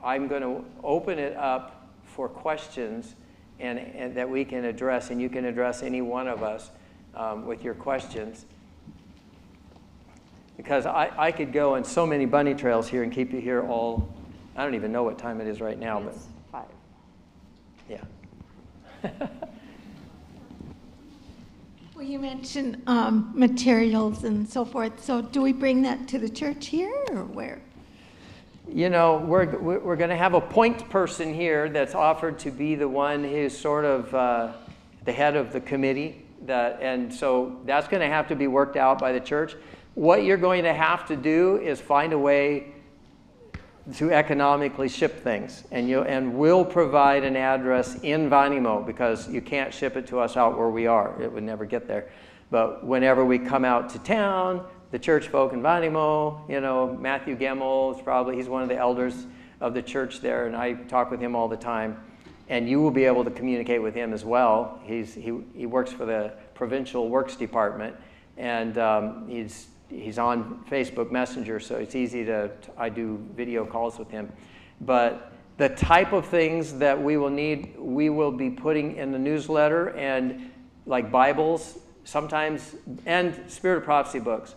going to open it up for questions and that we can address, and you can address any one of us with your questions. Because I could go on so many bunny trails here and keep you here all, I don't even know what time it is right now. It's 5. Yeah. Well, you mentioned materials and so forth. So do we bring that to the church here or where? We're going to have a point person here that's offered to be the one who's sort of the head of the committee. And so that's going to have to be worked out by the church. What you're going to have to do is find a way to economically ship things. And we'll provide an address in Vanimo, because you can't ship it to us out where we are. It would never get there. But whenever we come out to town, the church folk in Vanimo, Matthew Gemmel is he's one of the elders of the church there, and I talk with him all the time. And you will be able to communicate with him as well. He works for the Provincial Works Department, and he's on Facebook Messenger, so it's easy I do video calls with him. But the type of things that we will need, we will be putting in the newsletter, and like Bibles sometimes, and Spirit of Prophecy books.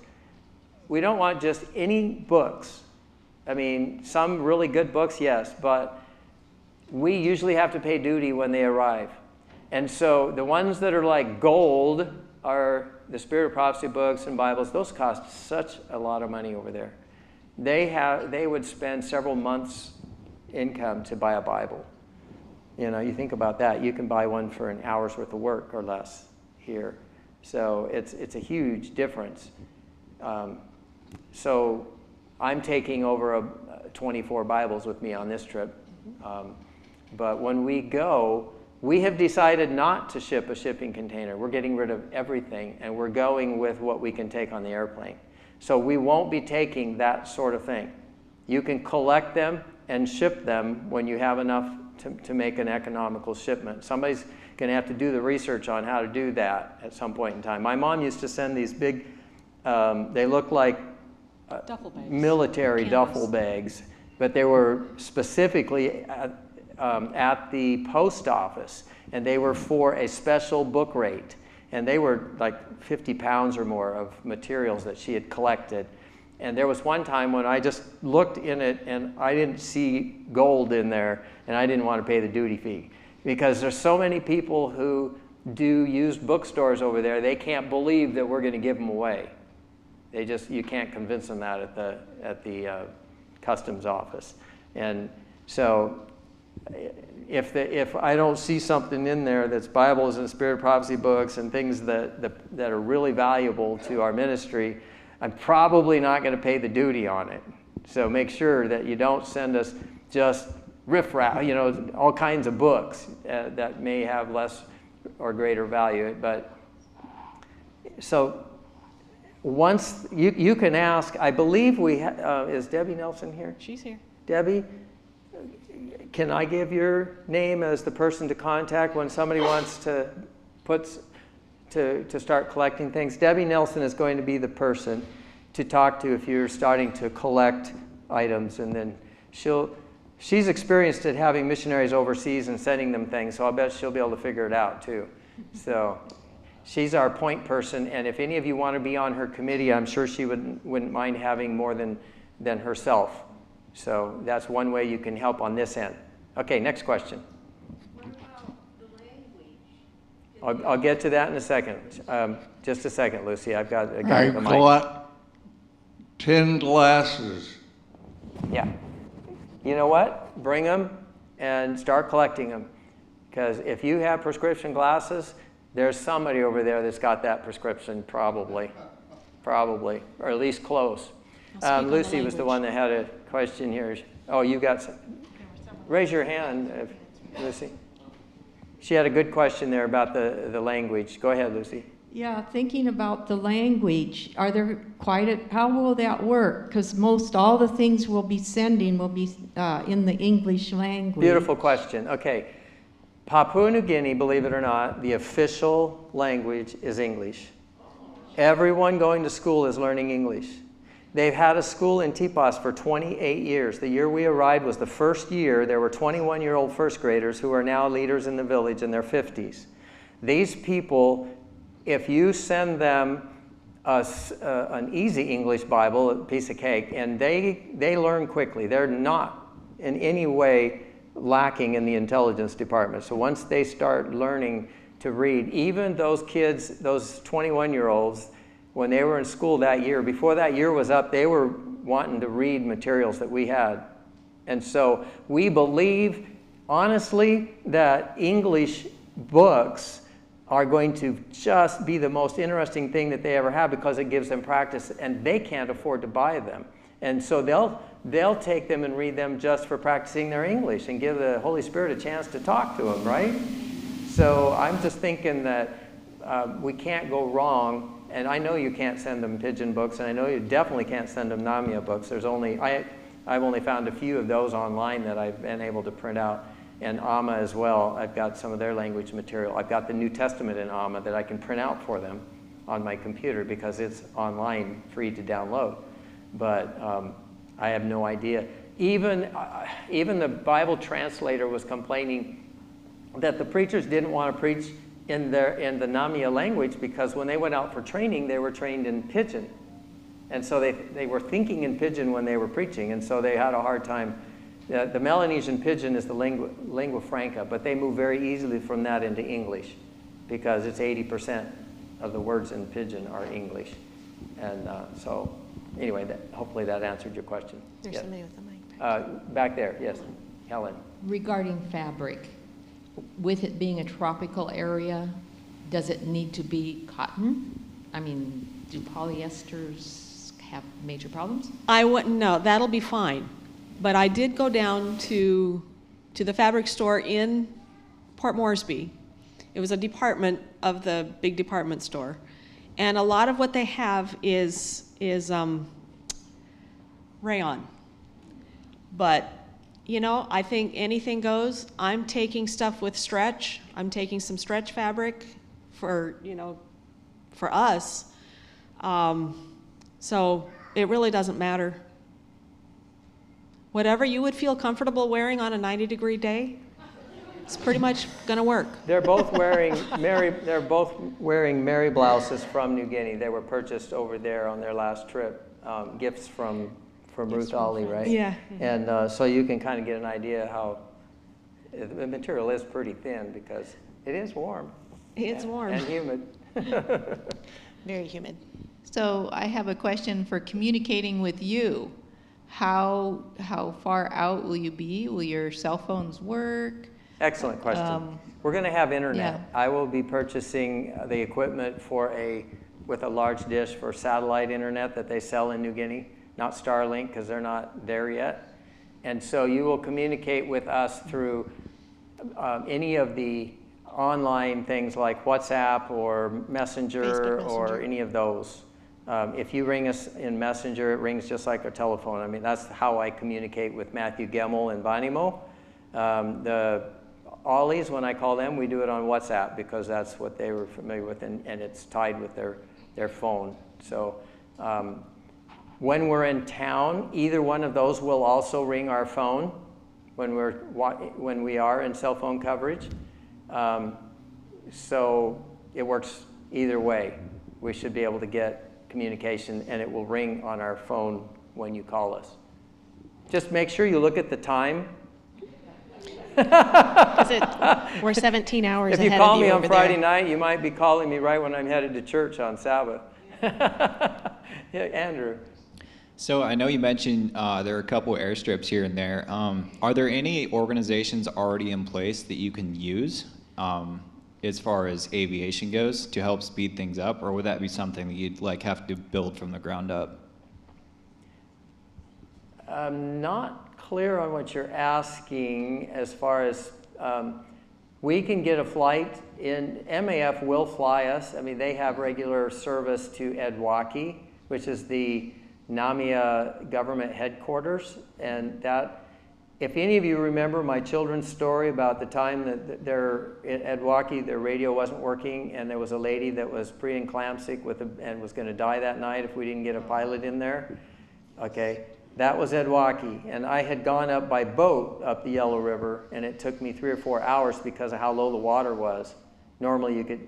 We don't want just any books. I mean, some really good books, yes, but we usually have to pay duty when they arrive. And so the ones that are like gold are the Spirit of Prophecy books and Bibles. Those cost such a lot of money over there. They would spend several months' income to buy a Bible. You think about that. You can buy one for an hour's worth of work or less here. So it's a huge difference. So I'm taking over 24 Bibles with me on this trip. But when we go, we have decided not to ship a shipping container. We're getting rid of everything, and we're going with what we can take on the airplane. So we won't be taking that sort of thing. You can collect them and ship them when you have enough to make an economical shipment. Somebody's going to have to do the research on how to do that at some point in time. My mom used to send these big, they look like Duffel bags. military Canvas. duffel bags, but they were specifically at the post office, and they were for a special book rate. And they were like 50 pounds or more of materials that she had collected. And there was one time when I just looked in it and I didn't see gold in there, and I didn't want to pay the duty fee. Because there's so many people who do used bookstores over there, they can't believe that we're going to give them away. They just, you can't convince them that at the customs office. And so if I don't see something in there that's Bibles and Spirit of Prophecy books and things that are really valuable to our ministry, I'm probably not going to pay the duty on it. So make sure that you don't send us just riffraff, you know, all kinds of books that may have less or greater value. But so once you can ask, I believe we is Debbie Nelson here? She's here. Debbie, can I give your name as the person to contact when somebody wants to to start collecting things? Debbie Nelson is going to be the person to talk to if you're starting to collect items, and then she's experienced at having missionaries overseas and sending them things, so I bet she'll be able to figure it out too. So she's our point person, and if any of you want to be on her committee, I'm sure she wouldn't mind having more than herself. So that's one way you can help on this end. Okay, next question. What about the language? I'll get to that in a second. Just a second, Lucy. I've got I the mic. collect 10 glasses. Yeah. You know what? Bring them and start collecting them. Because if you have prescription glasses, there's somebody over there that's got that prescription, probably, or at least close. Lucy was the one that had a question here. Oh, you got some. Raise your hand, Lucy. She had a good question there about the language. Go ahead, Lucy. Yeah, thinking about the language, are there how will that work? Because most all the things we'll be sending will be in the English language. Beautiful question. Okay. Papua New Guinea, believe it or not, the official language is English. Everyone going to school is learning English. They've had a school in Tipos for 28 years. The year we arrived was the first year. There were 21-year-old first graders who are now leaders in the village in their 50s. These people, if you send them an easy English Bible, a piece of cake, and they learn quickly. They're not in any way lacking in the intelligence department. So once they start learning to read, even those kids, those 21-year-olds, when they were in school that year, before that year was up, they were wanting to read materials that we had. And so we believe, honestly, that English books are going to just be the most interesting thing that they ever have, because it gives them practice, and they can't afford to buy them. And so they'll take them and read them just for practicing their English and give the Holy Spirit a chance to talk to them, right? So I'm just thinking that we can't go wrong. And I know you can't send them pigeon books, and I know you definitely can't send them Namia books. I've only found a few of those online that I've been able to print out, and Amma as well. I've got some of their language material. I've got the New Testament in Amma that I can print out for them on my computer because it's online, free to download. But I have no idea. Even the Bible translator was complaining that the preachers didn't want to preach in the Namia language, because when they went out for training, they were trained in Pidgin. And so they were thinking in Pidgin when they were preaching, and so they had a hard time. The Melanesian Pidgin is the lingua franca, but they move very easily from that into English, because it's 80% of the words in Pidgin are English. And so anyway, hopefully that answered your question. There's Yes. somebody with the mic. Back there, yes, Helen. Regarding fabric, with it being a tropical area, does it need to be cotton? I mean, do polyesters have major problems? I wouldn't know. That'll be fine. But I did go down to the fabric store in Port Moresby. It was a department of the big department store. And a lot of what they have is rayon. But, you know, I think anything goes. I'm taking stuff with stretch. I'm taking some stretch fabric for, you know, for us. So it really doesn't matter. Whatever you would feel comfortable wearing on a 90-degree day, it's pretty much going to work. They're both wearing Mary blouses from New Guinea. They were purchased over there on their last trip. Gifts from Ruth Ollie, right? Yeah. And so you can kind of get an idea how the material is pretty thin because it is warm. It's warm. And humid. Very humid. So I have a question for communicating with you. How far out will you be? Will your cell phones work? Excellent question. We're going to have internet. Yeah. I will be purchasing the equipment with a large dish for satellite internet that they sell in New Guinea, not Starlink because they're not there yet. And so you will communicate with us through any of the online things like WhatsApp or Messenger or any of those. If you ring us in Messenger, it rings just like a telephone. I mean, that's how I communicate with Matthew Gemmel and Vanimo. The Ollies, when I call them, we do it on WhatsApp because that's what they were familiar with, and it's tied with their phone. So when we're in town, either one of those will also ring our phone when we are in cell phone coverage. So it works either way. We should be able to get communication, and it will ring on our phone when you call us. Just make sure you look at the time. We're 17 hours if ahead you call of you me on over Friday there. night, you might be calling me right when I'm headed to church on Sabbath. Yeah, Andrew. So I know you mentioned there are a couple airstrips here and there. Are there any organizations already in place that you can use as far as aviation goes to help speed things up, or would that be something that you'd have to build from the ground up? I'm not clear on what you're asking as far as we can get a flight in. MAF will fly us. I mean, they have regular service to Edwaki, which is the Namia government headquarters, and that, if any of you remember my children's story about the time that at Edwaki, their radio wasn't working, and there was a lady that was preeclamptic and was going to die that night if we didn't get a pilot in there. Okay, that was Edwaki, and I had gone up by boat up the Yellow River, and it took me 3 or 4 hours because of how low the water was. Normally you could,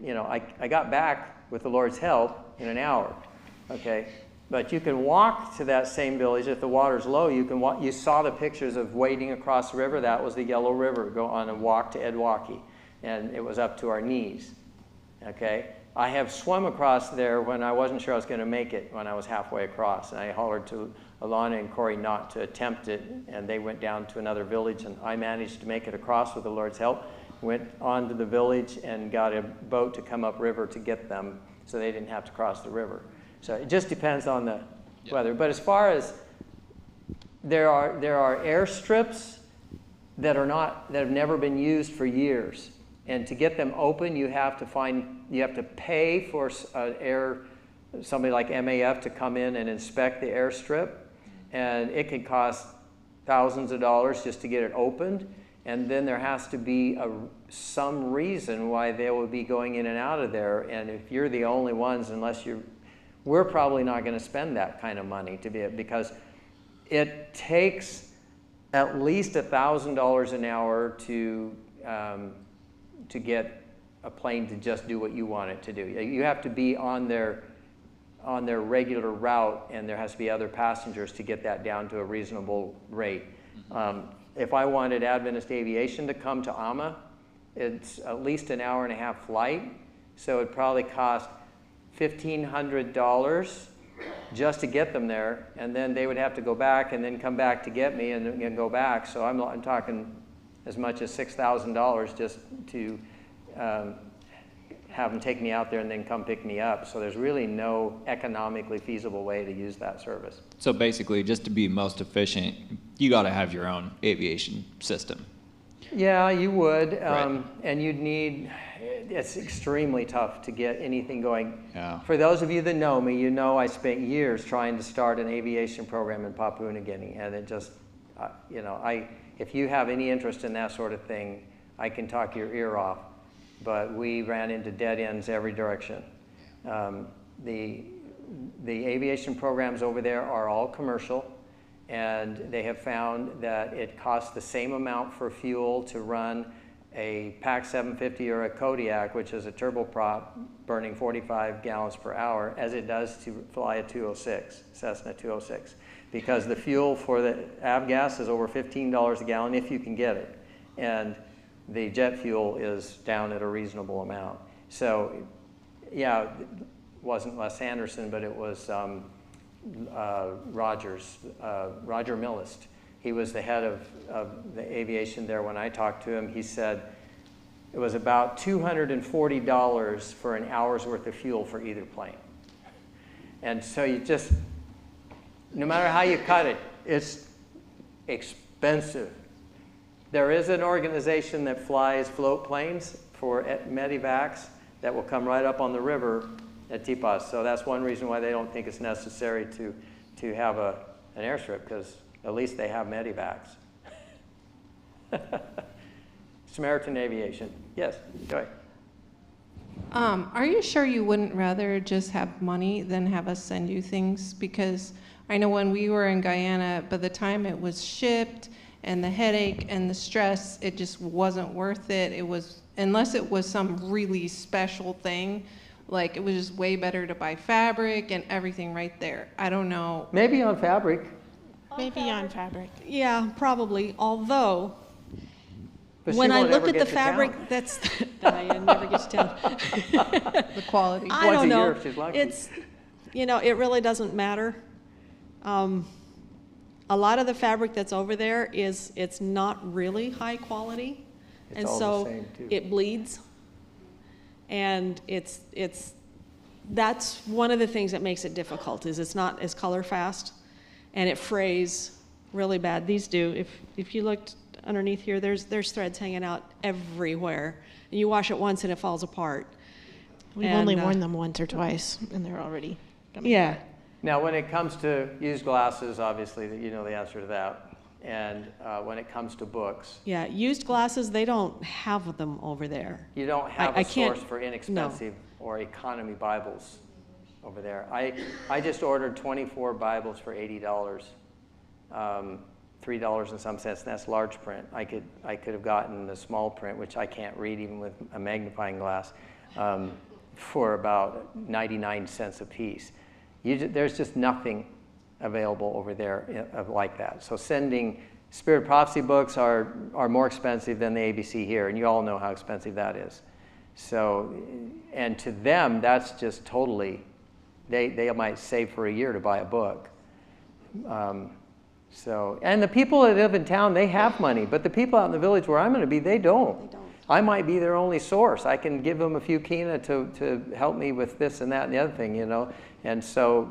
I got back with the Lord's help in an hour. Okay. But you can walk to that same village if the water's low. You can walk. You saw the pictures of wading across the river. That was the Yellow River. Go on and walk to Edwaki, and it was up to our knees. Okay, I have swum across there when I wasn't sure I was going to make it when I was halfway across, and I hollered to Alana and Corey not to attempt it, and they went down to another village, and I managed to make it across with the Lord's help. Went on to the village and got a boat to come upriver to get them, so they didn't have to cross the river. So it just depends on the weather. But as far as there are airstrips that have never been used for years, and to get them open, you have to pay for somebody like MAF to come in and inspect the airstrip, and it could cost thousands of dollars just to get it opened. And then there has to be some reason why they will be going in and out of there. And if you're the only ones, we're probably not going to spend that kind of money because it takes at least $1,000 an hour to get a plane to just do what you want it to do. You have to be on their regular route, and there has to be other passengers to get that down to a reasonable rate. If I wanted Adventist Aviation to come to Amma, it's at least an hour-and-a-half flight, so it'd probably cost $1,500 just to get them there, and then they would have to go back and then come back to get me and go back. So I'm talking as much as $6,000 just to have them take me out there and then come pick me up. So there's really no economically feasible way to use that service. So basically, just to be most efficient, you got to have your own aviation system. Yeah, you would, Right. and you'd need, it's extremely tough to get anything going. Yeah. For those of you that know me, you know I spent years trying to start an aviation program in Papua New Guinea, and it just, you know, if you have any interest in that sort of thing, I can talk your ear off. But we ran into dead ends every direction. The aviation programs over there are all commercial, and they have found that it costs the same amount for fuel to run a PAC 750 or a Kodiak, which is a turboprop burning 45 gallons per hour, as it does to fly a 206, Cessna 206. Because the fuel for the avgas is over $15 a gallon if you can get it. And the jet fuel is down at a reasonable amount. So, yeah, it wasn't Les Anderson, but it was Roger Millist. He was the head of the aviation there. When I talked to him, he said it was about $240 for an hour's worth of fuel for either plane. And so you just, no matter how you cut it, it's expensive. There is an organization that flies float planes for medevacs that will come right up on the river at Tipas. So that's one reason why they don't think it's necessary to have an airstrip, because at least they have medevacs. Samaritan Aviation. Yes, go ahead. Are you sure you wouldn't rather just have money than have us send you things? Because I know when we were in Guyana, by the time it was shipped, and the headache and the stress, it just wasn't worth it. It was, unless it was some really special thing, like it was just way better to buy fabric and everything right there. I don't know. Maybe on fabric. Maybe on fabric. Yeah, probably. Although, But when she I won't look ever at get the to fabric, town. that's I never get to town. The quality. I Once don't a know. year if she's lucky. It's, you know, it really doesn't matter. A lot of the fabric that's over there it's not really high quality, It's and all the so same, too. it bleeds. And that's one of the things that makes it difficult, is it's not as color fast, and it frays really bad. These do. If you looked underneath here, there's threads hanging out everywhere. And you wash it once and it falls apart. We've And, only worn them once or twice, and they're already coming Yeah. apart. Now, when it comes to used glasses, obviously, you know the answer to that. And when it comes to books, Yeah, used glasses, they don't have them over there. you don't have I a can't- source for inexpensive or economy Bibles over there. I just ordered 24 Bibles for $80, $3 and some cents, and that's large print. I could have gotten the small print, which I can't read even with a magnifying glass, for about 99 cents a piece. There's just nothing available over there like that. So sending Spirit Prophecy books are more expensive than the ABC here, and you all know how expensive that is. So, and to them, that's just totally, they might save for a year to buy a book. So, and the people that live in town, they have money, but the people out in the village where I'm going to be, they don't. I might be their only source. I can give them a few kina to help me with this and that and the other thing, you know. And so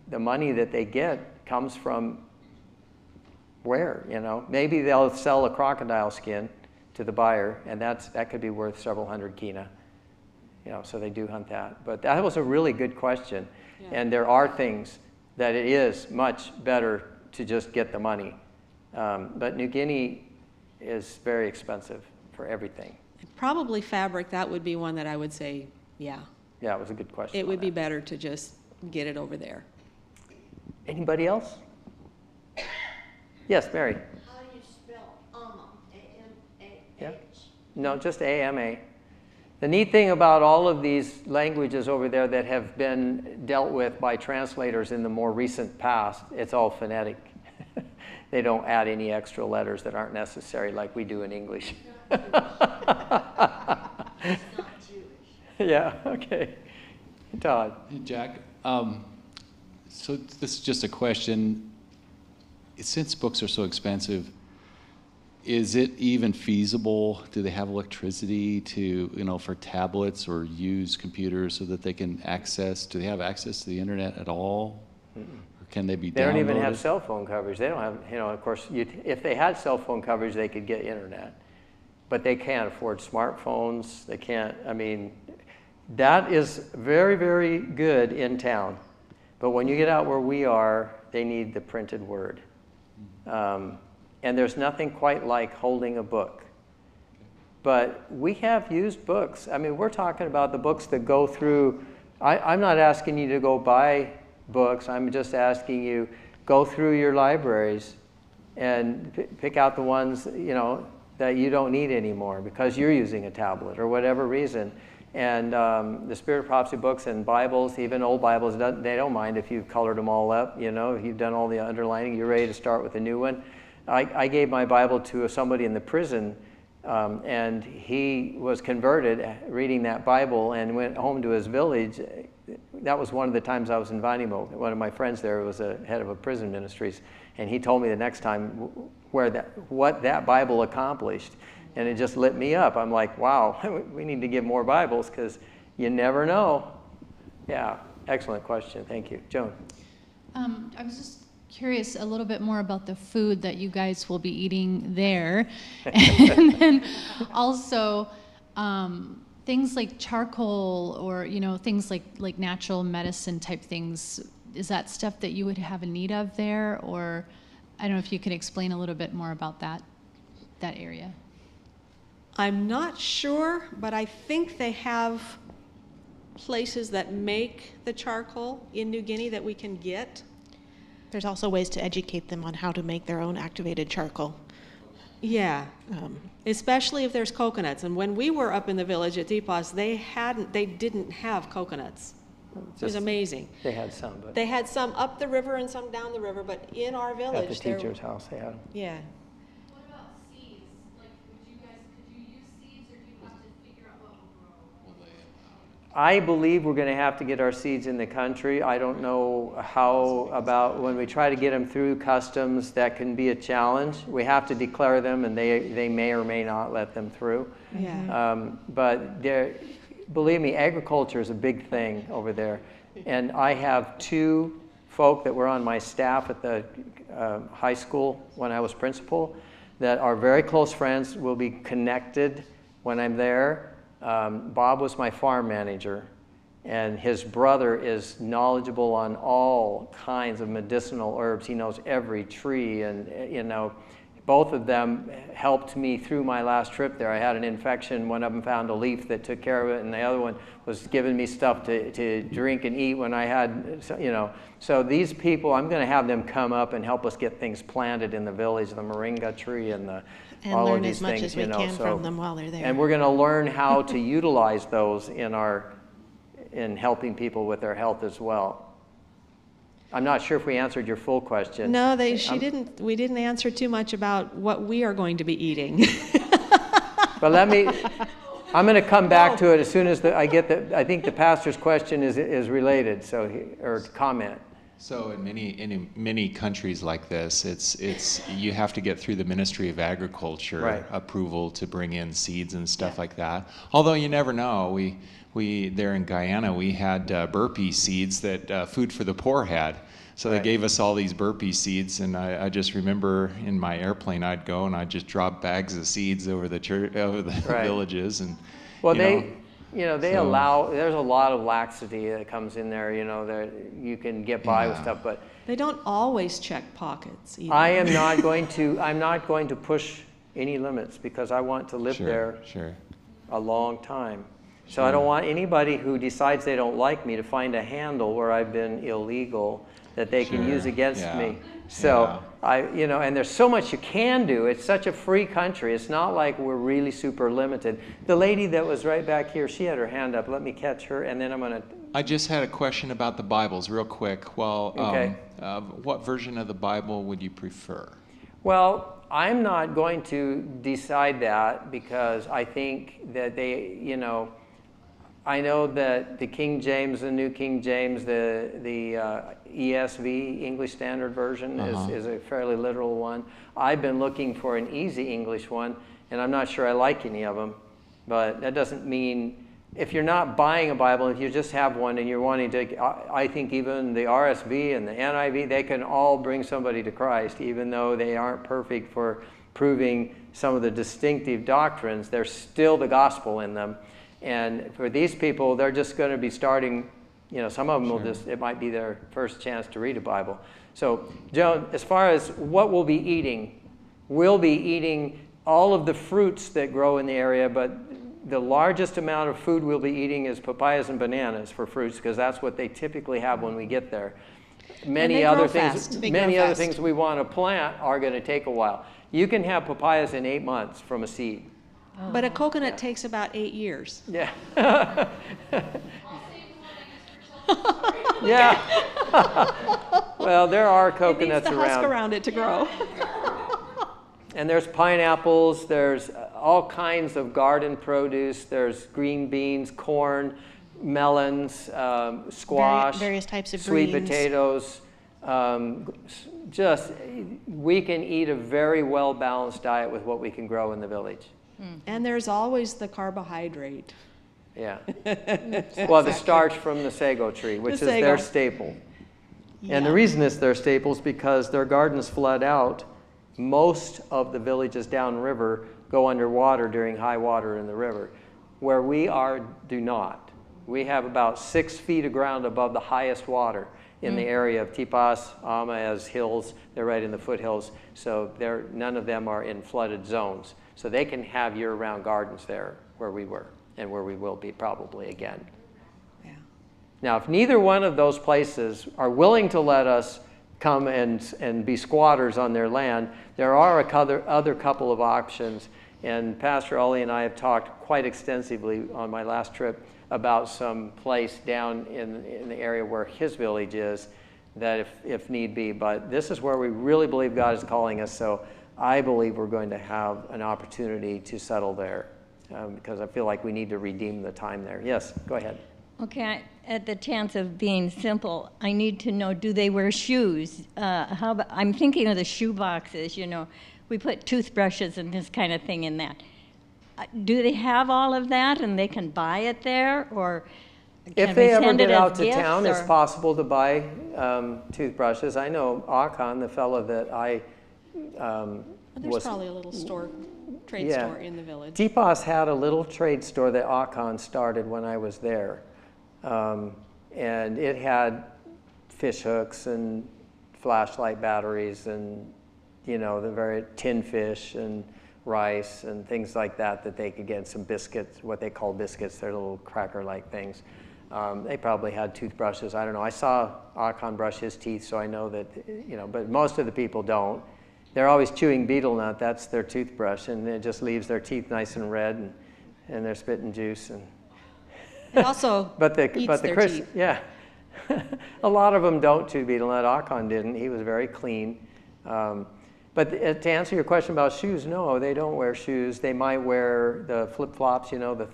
the money that they get comes from where, you know. Maybe they'll sell a crocodile skin to the buyer, and that could be worth several hundred kina. You know, so they do hunt that. But that was a really good question. Yeah. And there are things that it is much better to just get the money. But New Guinea is very expensive for everything. Probably fabric, that would be one that I would say, yeah. Yeah, it was a good question. It would be better to just get it over there. Anybody else? Yes, Mary. How do you spell AMA? A-M-A-H? Yeah. No, just AMA. The neat thing about all of these languages over there that have been dealt with by translators in the more recent past, it's all phonetic. They don't add any extra letters that aren't necessary like we do in English. It's not Jewish. Yeah, okay. Todd. Hey, Jack, so this is just a question. Since books are so expensive, is it even feasible? Do they have electricity to, for tablets or use computers so that they can do they have access to the internet at all? Or can they be downloaded? They don't even have cell phone coverage. They don't have, of course, if they had cell phone coverage, they could get internet. But they can't afford smartphones. They can't, that is very, very good in town. But when you get out where we are, they need the printed word. And there's nothing quite like holding a book. But we have used books. We're talking about the books that go through. I'm not asking you to go buy books. I'm just asking you, go through your libraries and pick out the ones, that you don't need anymore because you're using a tablet or whatever reason. And the Spirit of Prophecy books and Bibles, even old Bibles, they don't mind if you've colored them all up, if you've done all the underlining, you're ready to start with a new one. I gave my Bible to somebody in the prison, and he was converted reading that Bible and went home to his village. That was one of the times I was in Vanimo. One of my friends there was a head of a prison ministries, and he told me the next time what that Bible accomplished, and it just lit me up. I'm like, wow, we need to give more Bibles because you never know. Yeah, excellent question. Thank you. Joan. I was just curious a little bit more about the food that you guys will be eating there. And then also things like charcoal or, things like natural medicine type things. Is that stuff that you would have a need of there? Or I don't know if you could explain a little bit more about that area. I'm not sure, but I think they have places that make the charcoal in New Guinea that we can get. There's also ways to educate them on how to make their own activated charcoal. Yeah, especially if there's coconuts. And when we were up in the village at Deepos, they didn't have coconuts. It was amazing. They had some, but they had some up the river and some down the river, but in our village, at the teacher's house they had them. Yeah. What about seeds? Like, could you use seeds, or do you have to figure out what will grow? I believe we're going to have to get our seeds in the country. I don't know how about when we try to get them through customs, that can be a challenge. We have to declare them, and they may or may not let them through. Yeah. But believe me, agriculture is a big thing over there. And I have two folk that were on my staff at the high school when I was principal that are very close friends, will be connected when I'm there. Bob was my farm manager, and his brother is knowledgeable on all kinds of medicinal herbs. He knows every tree, and both of them helped me through my last trip there. I had an infection. One of them found a leaf that took care of it, and the other one was giving me stuff to drink and eat when I had, So these people, I'm going to have them come up and help us get things planted in the village, the moringa tree and all learn of these as much things, as we can from them while they're there. And we're going to learn how to utilize those in helping people with their health as well. I'm not sure if we answered your full question. No, we didn't answer too much about what we are going to be eating. But I'm going to come back to it as soon as I think the pastor's question is related, or comment. So in many countries like this, you have to get through the Ministry of Agriculture approval to bring in seeds and stuff like that. Although you never know. We there in Guyana, we had burpee seeds that Food for the Poor had. So they gave us all these burpee seeds, and I just remember in my airplane I'd go and I'd just drop bags of seeds over the villages, and they allow. There's a lot of laxity that comes in there. That you can get by with stuff, but they don't always check pockets either. I'm not going to push any limits because I want to live there a long time. So I don't want anybody who decides they don't like me to find a handle where I've been illegal that they can use against me. So and there's so much you can do. It's such a free country. It's not like we're really super limited. The lady that was right back here, she had her hand up. Let me catch her, and then I'm going to... I just had a question about the Bibles real quick. Well, what version of the Bible would you prefer? Well, I'm not going to decide that because I think that I know that the King James, the New King James, the ESV, English Standard Version, is a fairly literal one. I've been looking for an easy English one, and I'm not sure I like any of them. But that doesn't mean, if you're not buying a Bible, if you just have one and you're wanting to, I think even the RSV and the NIV, they can all bring somebody to Christ, even though they aren't perfect for proving some of the distinctive doctrines. There's still the gospel in them. And for these people, they're just going to be starting, you know, some of them will just, it might be their first chance to read a Bible. So, Joan, as far as what we'll be eating all of the fruits that grow in the area, but the largest amount of food we'll be eating is papayas and bananas for fruits, because that's what they typically have when we get there. Many other things we want to plant are going to take a while. You can have papayas in 8 months from a seed. But a coconut takes about 8 years. Yeah. Yeah. Well, there are coconuts it needs the husk around. around it to grow. And there's pineapples, there's all kinds of garden produce, there's green beans, corn, melons, squash, various types of sweet greens. potatoes. We can eat a very well-balanced diet with what we can grow in the village. And there's always the carbohydrate. Yeah. Well, the starch from the sago tree, which is their staple. Yeah. And the reason it's their staple is because their gardens flood out. Most of the villages downriver go underwater during high water in the river. Where we are, do not. We have about 6 feet of ground above the highest water in the area of Tipas, Ama as hills. They're right in the foothills. So none of them are in flooded zones. So they can have year-round gardens there where we were and where we will be probably again. Yeah. Now, if neither one of those places are willing to let us come and be squatters on their land, there are other couple of options. And Pastor Ollie and I have talked quite extensively on my last trip about some place down in the area where his village is, that if need be. But this is where we really believe God is calling us. So I believe we're going to have an opportunity to settle there because I feel like we need to redeem the time there. Yes, go ahead. Okay, at the chance of being simple, I need to know, do they wear shoes? I'm thinking of the shoe boxes, you know. We put toothbrushes and this kind of thing in that. Do they have all of that and they can buy it there? Or if they ever get out to town, it's possible to buy toothbrushes. I know Akan, the fellow that there's probably a little trade store in the village. Tipas had a little trade store that Akan started when I was there. And it had fish hooks and flashlight batteries and, you know, the very tin fish and rice and things like that they could get, some biscuits, what they call biscuits. They're little cracker-like things. They probably had toothbrushes. I don't know. I saw Akan brush his teeth, so I know that, you know, but most of the people don't. They're always chewing betel nut. That's their toothbrush, and it just leaves their teeth nice and red, and they're spitting juice. And it also eats their teeth. Yeah. A lot of them don't chew betel nut. Akan didn't. He was very clean. But to answer your question about shoes, no, they don't wear shoes. They might wear the flip-flops, you know, the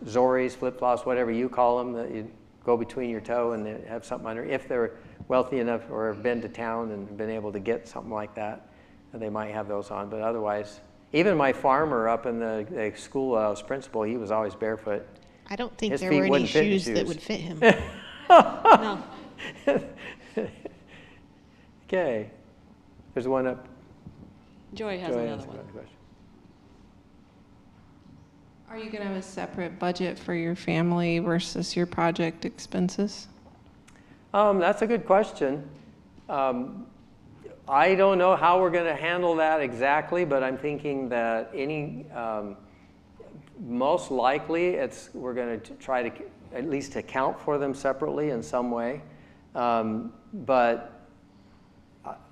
Zoris, flip-flops, whatever you call them, that you go between your toe and they have something under. If they're wealthy enough or have been to town and been able to get something like that, they might have those on. But otherwise, even my farmer up in the school I was principal, he was always barefoot. I don't think there were any shoes that would fit him. No. Okay. There's one up. Joy has another one. Question. Are you going to have a separate budget for your family versus your project expenses? That's a good question. I don't know how we're going to handle that exactly, but I'm thinking that most likely we're going to try to at least account for them separately in some way. But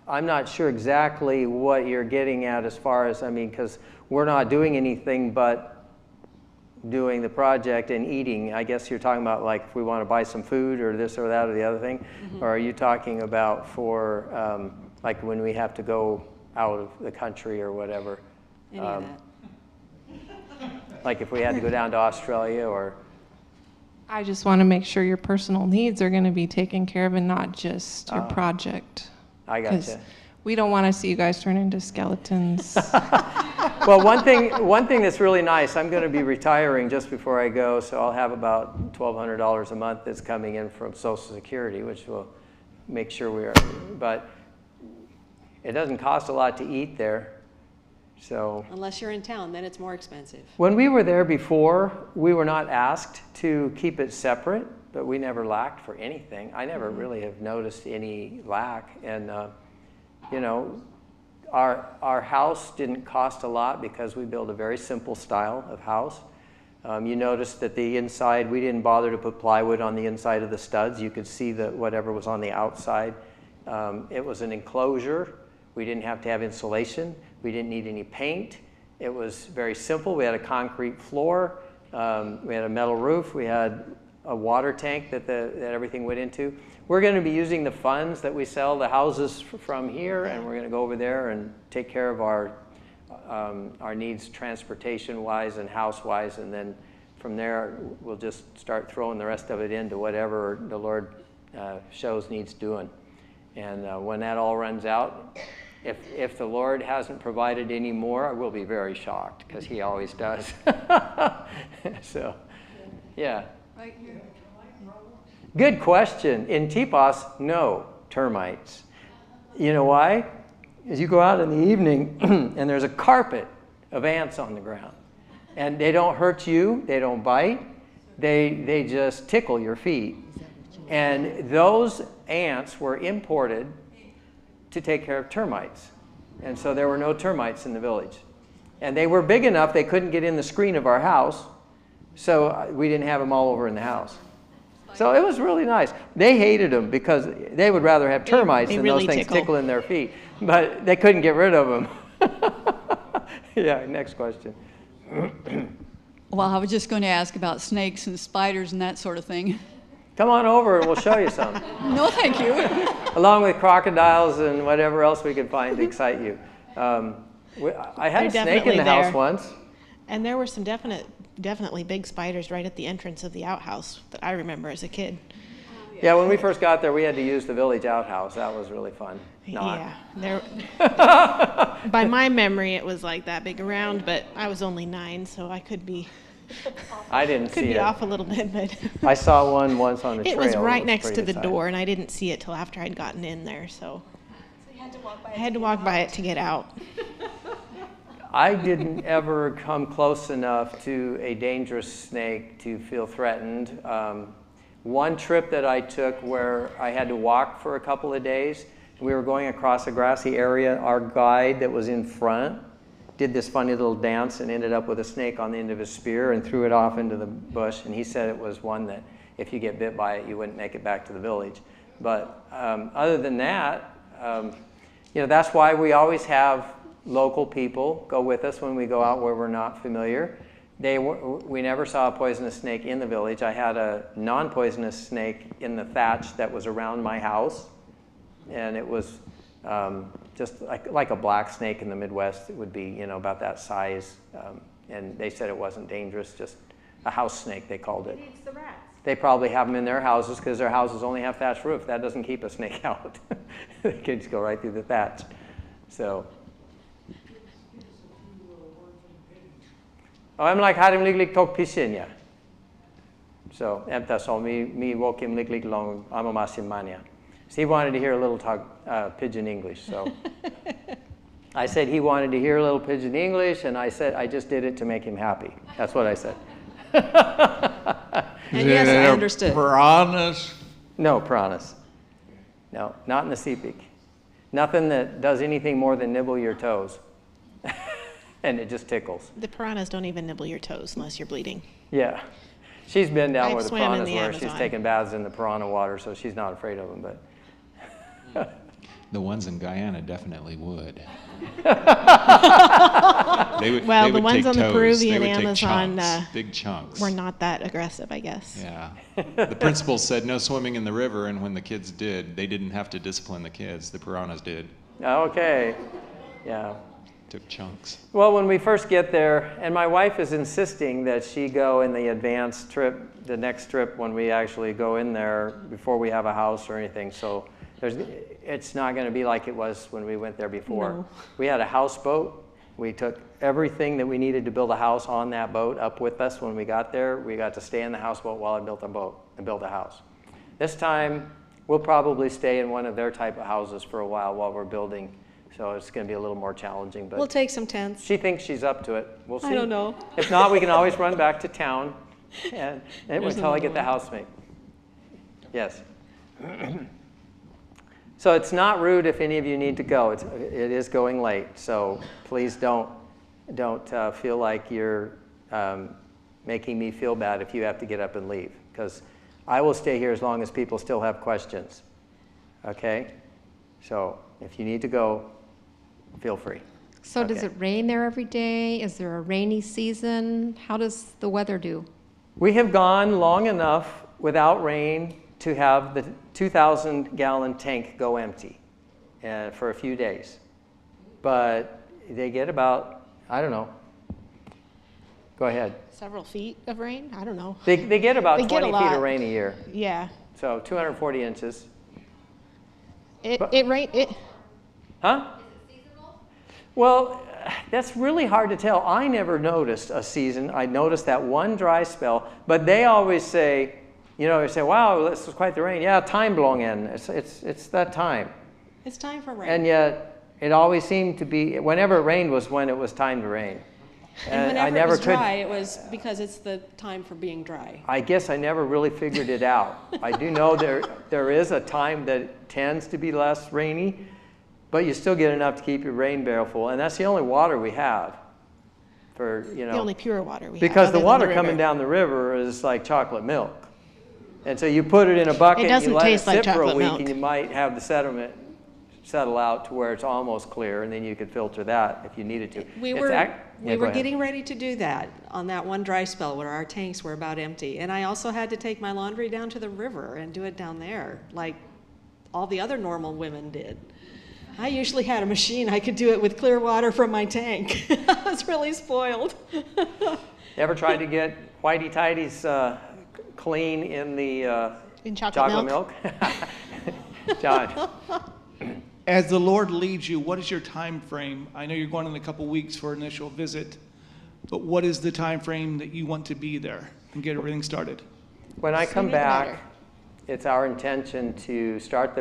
I'm not sure exactly what you're getting at as far as, because we're not doing anything but doing the project and eating. I guess you're talking about like if we want to buy some food or this or that or the other thing. Mm-hmm. Or are you talking about for like when we have to go out of the country or whatever? Any of that. Like if we had to go down to Australia or I just want to make sure your personal needs are going to be taken care of and not just your project. I got 'Cause you. we don't want to see you guys turn into skeletons. Well, one thing that's really nice, I'm going to be retiring just before I go, so I'll have about $1,200 a month that's coming in from Social Security, which will make sure we are, but it doesn't cost a lot to eat there. So Unless you're in town, then it's more expensive. when we were there before, we were not asked to keep it separate, but we never lacked for anything. I never really have noticed any lack. And, you know, our house didn't cost a lot because we built a very simple style of house. You notice that the inside, we didn't bother to put plywood on the inside of the studs. You could see whatever was on the outside. It was an enclosure. We didn't have to have insulation. We didn't need any paint. It was very simple. We had a concrete floor. We had a metal roof. We had a water tank that everything went into. We're going to be using the funds that we sell the houses from here, and we're going to go over there and take care of our needs transportation-wise and house-wise, and then from there we'll just start throwing the rest of it into whatever the Lord shows needs doing. And when that all runs out, if the Lord hasn't provided any more, I will be very shocked, because he always does. So, yeah. Right here. Good question. In Tipos, no termites. You know why? As you go out in the evening and there's a carpet of ants on the ground. And they don't hurt you, they don't bite, they just tickle your feet. And those ants were imported to take care of termites. And so there were no termites in the village. And they were big enough they couldn't get in the screen of our house, so we didn't have them all over in the house. So it was really nice. They hated them because they would rather have termites than really those things tickle. tickling their feet. But they couldn't get rid of them. Yeah, next question. Well, I was just going to ask about snakes and spiders and that sort of thing. Come on over and we'll show you some. No, thank you. Along with crocodiles and whatever else we could find to excite you. I had a They're snake in the definitely house there. once. And there were some definitely big spiders right at the entrance of the outhouse that I remember as a kid. Yeah, when we first got there, we had to use the village outhouse. That was really fun. Yeah, by my memory, it was like that big around, but I was only 9, so I could be. I didn't could see be it. off a little bit, but I saw one once on the it trail. was right next to pretty the exciting. door, and I didn't see it till after I'd gotten in there. So I had to walk by it to get out. I didn't ever come close enough to a dangerous snake to feel threatened. One trip that I took where I had to walk for a couple of days, we were going across a grassy area. Our guide that was in front did this funny little dance and ended up with a snake on the end of his spear and threw it off into the bush. And he said it was one that if you get bit by it, you wouldn't make it back to the village. But other than that, you know, that's why we always have local people go with us when we go out where we're not familiar. We never saw a poisonous snake in the village. I had a non-poisonous snake in the thatch that was around my house, and it was just like a black snake in the Midwest. It would be, you know, about that size, and they said it wasn't dangerous, just a house snake, they called it. It eats the rats. They probably have them in their houses because their houses only have thatched roof. That doesn't keep a snake out. They can just go right through the thatch. So. I'm like harim liglig tok pisinya. So, so me woke him liglig long amamasimania. So he wanted to hear a little talk pidgin English. So I said he wanted to hear a little pidgin English, and I said I just did it to make him happy. That's what I said. And yes, I understood. Piranhas? No piranhas. No, not in the Sepik. Nothing that does anything more than nibble your toes. And it just tickles. The piranhas don't even nibble your toes unless you're bleeding. Yeah. She's been down I've where the swam in piranhas the were. Amazon. She's taken baths in the piranha water, so she's not afraid of them. But The ones in Guyana definitely would. Well, the ones on the Peruvian They would take Amazon chunks, big chunks. were not that aggressive, I guess. Yeah. The principal said no swimming in the river, and when the kids did, they didn't have to discipline the kids. The piranhas did. okay. Yeah. took chunks. Well, when we first get there, and my wife is insisting that she go in the advanced trip, the next trip when we actually go in there before we have a house or anything. So it's not going to be like it was when we went there before. No. We had a houseboat. We took everything that we needed to build a house on that boat up with us when we got there. We got to stay in the houseboat while I built a boat and built a house. This time, we'll probably stay in one of their type of houses for a while we're building. So it's going to be a little more challenging. But We'll take some tents. she thinks she's up to it. We'll see. I don't know. If not, we can always run back to town and There's until I get the housemate. Yes. So it's not rude if any of you need to go. It is going late. So please don't feel like you're making me feel bad if you have to get up and leave, because I will stay here as long as people still have questions. Okay? So if you need to go, feel free. So does it rain there every day? Is there a rainy season? How does the weather do? We have gone long enough without rain to have the 2,000-gallon tank go empty for a few days. But they get about, I don't know. Go ahead. Several feet of rain? I don't know. They get about They get 20 a feet lot. of rain a year. Yeah. So 240 inches. It rained. Huh? Well, that's really hard to tell. I never noticed a season. I noticed that one dry spell, but they always say, they say, wow, this is quite the rain. Yeah, time blowing in. It's that time. It's time for rain. And yet, it always seemed to be, whenever it rained was when it was time to rain. And whenever I never it was dry, it was because it's the time for being dry. I guess I never really figured it out. I do know there is a time that tends to be less rainy, but you still get enough to keep your rain barrel full, and that's the only water we have. The only pure water we have. Because the other than water the coming river. down the river is like chocolate milk. And so you put it in a bucket and you let it sit for a week, and you might have the sediment settle out to where it's almost clear, and then you could filter that if you needed to. We It's were go ahead. getting ready to do that on that one dry spell where our tanks were about empty. And I also had to take my laundry down to the river and do it down there, like all the other normal women did. I usually had a machine. I could do it with clear water from my tank. I was really spoiled. Ever tried to get Whitey Tidy's clean in the in chocolate milk? John. As the Lord leads you, what is your time frame? I know you're going in a couple weeks for initial visit, but what is the time frame that you want to be there and get everything started? When I come back, it's our intention to start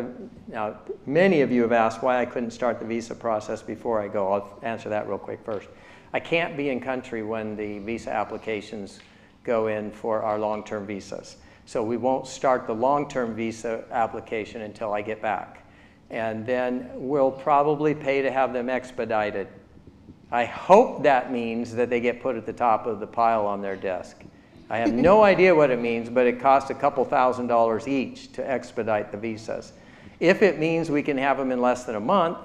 now, many of you have asked why I couldn't start the visa process before I go. I'll answer that real quick first. I can't be in country when the visa applications go in for our long-term visas. So we won't start the long-term visa application until I get back. And then we'll probably pay to have them expedited. I hope that means that they get put at the top of the pile on their desk. I have no idea what it means, but it costs a couple $1,000s each to expedite the visas. If it means we can have them in less than a month,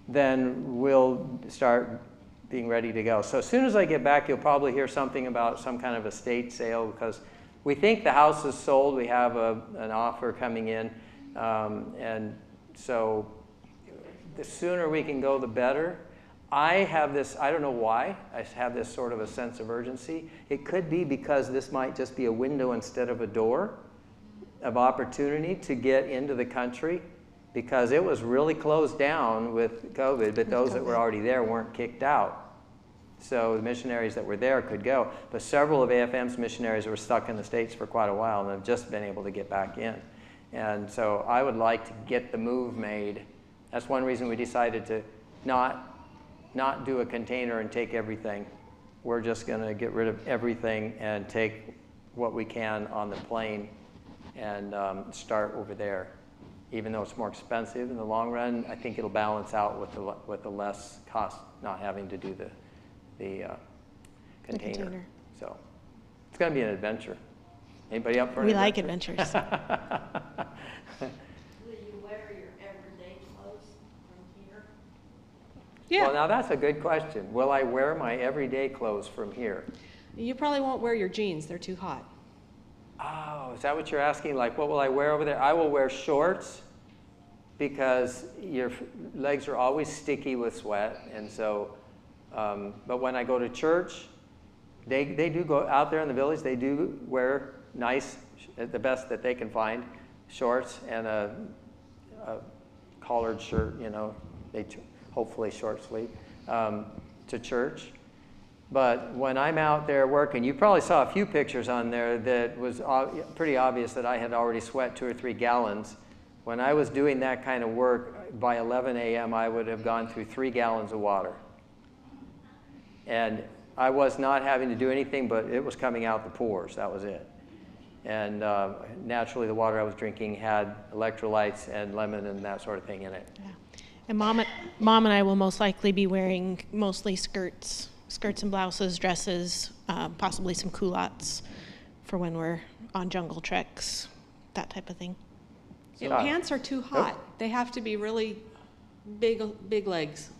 then we'll start being ready to go. So as soon as I get back, you'll probably hear something about some kind of estate sale, because we think the house is sold. We have an offer coming in, and so the sooner we can go, the better. I have this, I don't know why, I have this sort of a sense of urgency. It could be because this might just be a window instead of a door of opportunity to get into the country, because it was really closed down with COVID, but those that were already there weren't kicked out. So the missionaries that were there could go. But several of AFM's missionaries were stuck in the States for quite a while and have just been able to get back in. And so I would like to get the move made. That's one reason we decided to not do a container and take everything. We're just going to get rid of everything and take what we can on the plane and start over there. Even though it's more expensive in the long run, I think it'll balance out with the less cost not having to do the container. So it's going to be an adventure. Anybody up for an adventure? We like adventures. Will you wear your everyday clothes from here? Yeah. Well, now that's a good question. Will I wear my everyday clothes from here? You probably won't wear your jeans. They're too hot. Oh, is that what you're asking? Like, what will I wear over there? I will wear shorts because your legs are always sticky with sweat. And so, but when I go to church, they do go out there in the village. They do wear nice, the best that they can find, shorts and a collared shirt, you know, hopefully short sleeve, to church. But when I'm out there working, you probably saw a few pictures on there that was pretty obvious that I had already sweat 2 or 3 gallons. When I was doing that kind of work, by 11 a.m. I would have gone through 3 gallons of water. And I was not having to do anything, but it was coming out the pores. That was it. And naturally, the water I was drinking had electrolytes and lemon and that sort of thing in it. Yeah. And Mom and I will most likely be wearing mostly skirts and blouses, dresses, possibly some culottes for when we're on jungle treks, that type of thing. If pants are too hot, they have to be really big legs.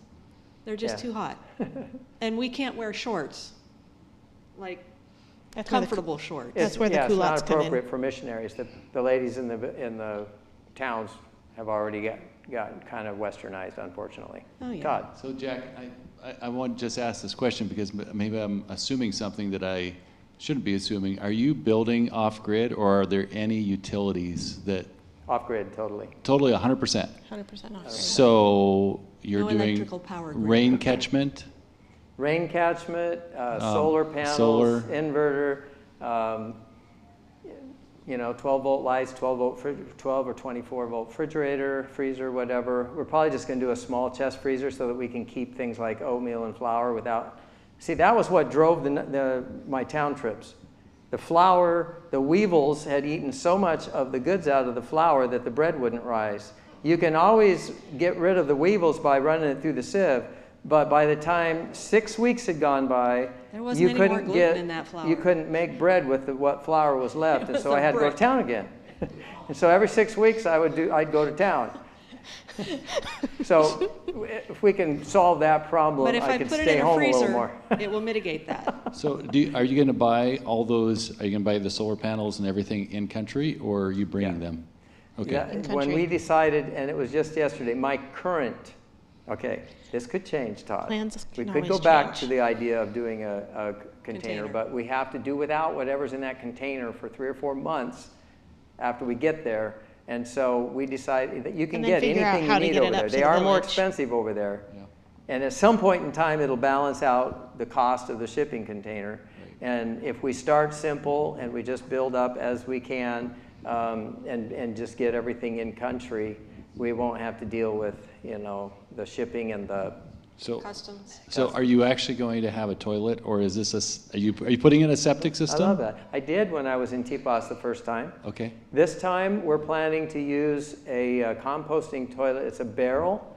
They're just too hot. And we can't wear shorts, like comfortable shorts. That's where the culottes come in. It's not appropriate for missionaries. The ladies in the towns have already gotten kind of westernized, unfortunately. Oh, yeah. Todd. So Jack, I want to just ask this question because maybe I'm assuming something that I shouldn't be assuming. Are you building off-grid, or are there any utilities that... Off-grid, totally. Totally 100%? 100% off-grid. So you're No doing electrical power grid. rain catchment? Rain catchment, solar panels, solar. Inverter, 12-volt lights, 12 or 24-volt refrigerator, freezer, whatever. We're probably just going to do a small chest freezer so that we can keep things like oatmeal and flour without... See, that was what drove my town trips. The flour, the weevils had eaten so much of the goods out of the flour that the bread wouldn't rise. You can always get rid of the weevils by running it through the sieve, but by the time 6 weeks had gone by, you couldn't make bread with what flour was left, and so I had to go to town again. And so every 6 weeks I'd go to town. So if we can solve that problem, I could stay home a little more. It will mitigate that. So are you going to buy all those, are you going to buy the solar panels and everything in country, or are you bringing them? Okay. When we decided, and it was just yesterday, my current, this could change, Todd. We could go back to the idea of doing a container, but we have to do without whatever's in that container for 3 or 4 months after we get there. And so we decided that you can get anything you need over there. They are more expensive over there. Yeah. And at some point in time, it'll balance out the cost of the shipping container. Right. And if we start simple and we just build up as we can, and just get everything in country, we won't have to deal with, the shipping and the customs. So are you actually going to have a toilet, or is this are you putting in a septic system? I love that. I did when I was in Tipas the first time. Okay. This time we're planning to use a composting toilet. It's a barrel,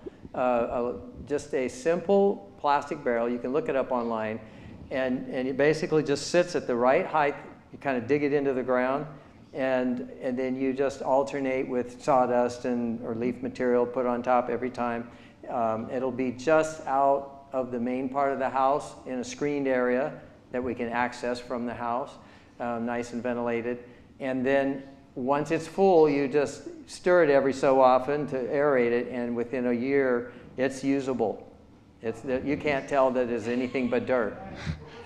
just a simple plastic barrel. You can look it up online, and it basically just sits at the right height. You kind of dig it into the ground, and then you just alternate with sawdust or leaf material put on top every time. It'll be just out of the main part of the house in a screened area that we can access from the house, nice and ventilated. And then once it's full, you just stir it every so often to aerate it, and within a year, it's usable. You can't tell that it's anything but dirt.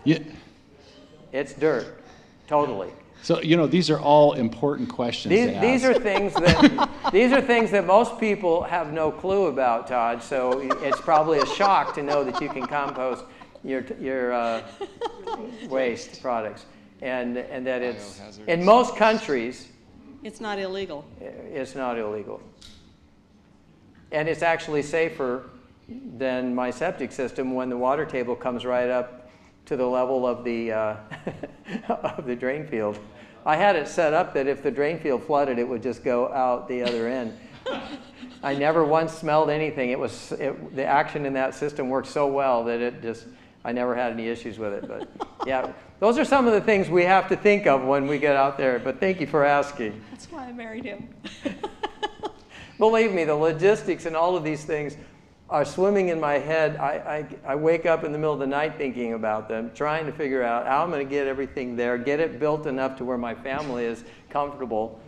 Yeah. It's dirt, totally. So these are all important questions. These are things that most people have no clue about, Todd. So it's probably a shock to know that you can compost your waste products, and that it's in most countries. It's not illegal. It's not illegal, and it's actually safer than my septic system when the water table comes right up to the level of the of the drain field. I had it set up that if the drain field flooded, it would just go out the other end. I never once smelled anything. The action in that system worked so well that I never had any issues with it. But yeah, those are some of the things we have to think of when we get out there. But thank you for asking. That's why I married him. Believe me, the logistics and all of these things are swimming in my head. I wake up in the middle of the night thinking about them, trying to figure out how I'm going to get everything there, get it built enough to where my family is comfortable.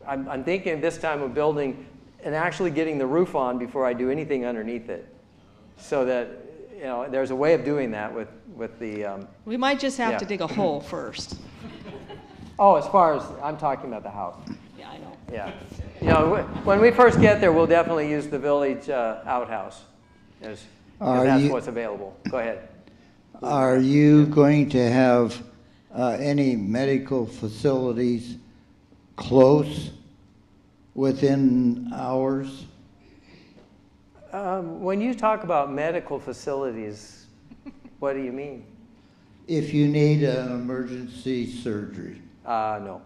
I'm thinking this time of building and actually getting the roof on before I do anything underneath it. So that, you know, there's a way of doing that with the... We might just have to dig a hole first. Oh, as far as, I'm talking about the house. Yeah, I know. Yeah. You know, when we first get there, we'll definitely use the village outhouse. Because that's what's available. Go ahead. Are you going to have any medical facilities close within hours? When you talk about medical facilities, what do you mean? If you need an emergency surgery. No.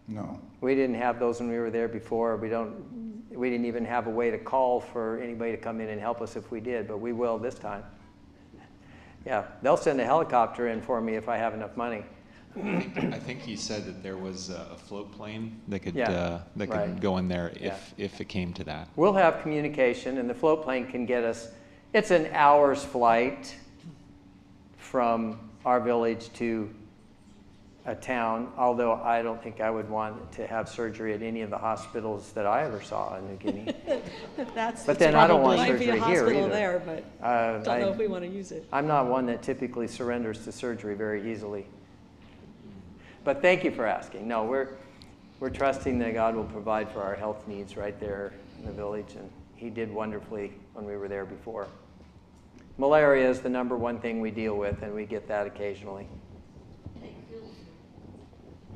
No. We didn't have those when we were there before. We didn't even have a way to call for anybody to come in and help us if we did, but we will this time. Yeah, they'll send a helicopter in for me if I have enough money. I think he said that there was a float plane that could right. go in there if it came to that. We'll have communication, and the float plane can get us. It's an hour's flight from our village to a town, although I don't think I would want to have surgery at any of the hospitals that I ever saw in New Guinea. But then I don't want surgery here either. There, but don't know if we want to use it. I'm not one that typically surrenders to surgery very easily. But thank you for asking. No, we're trusting that God will provide for our health needs right there in the village, and He did wonderfully when we were there before. Malaria is the #1 thing we deal with, and we get that occasionally.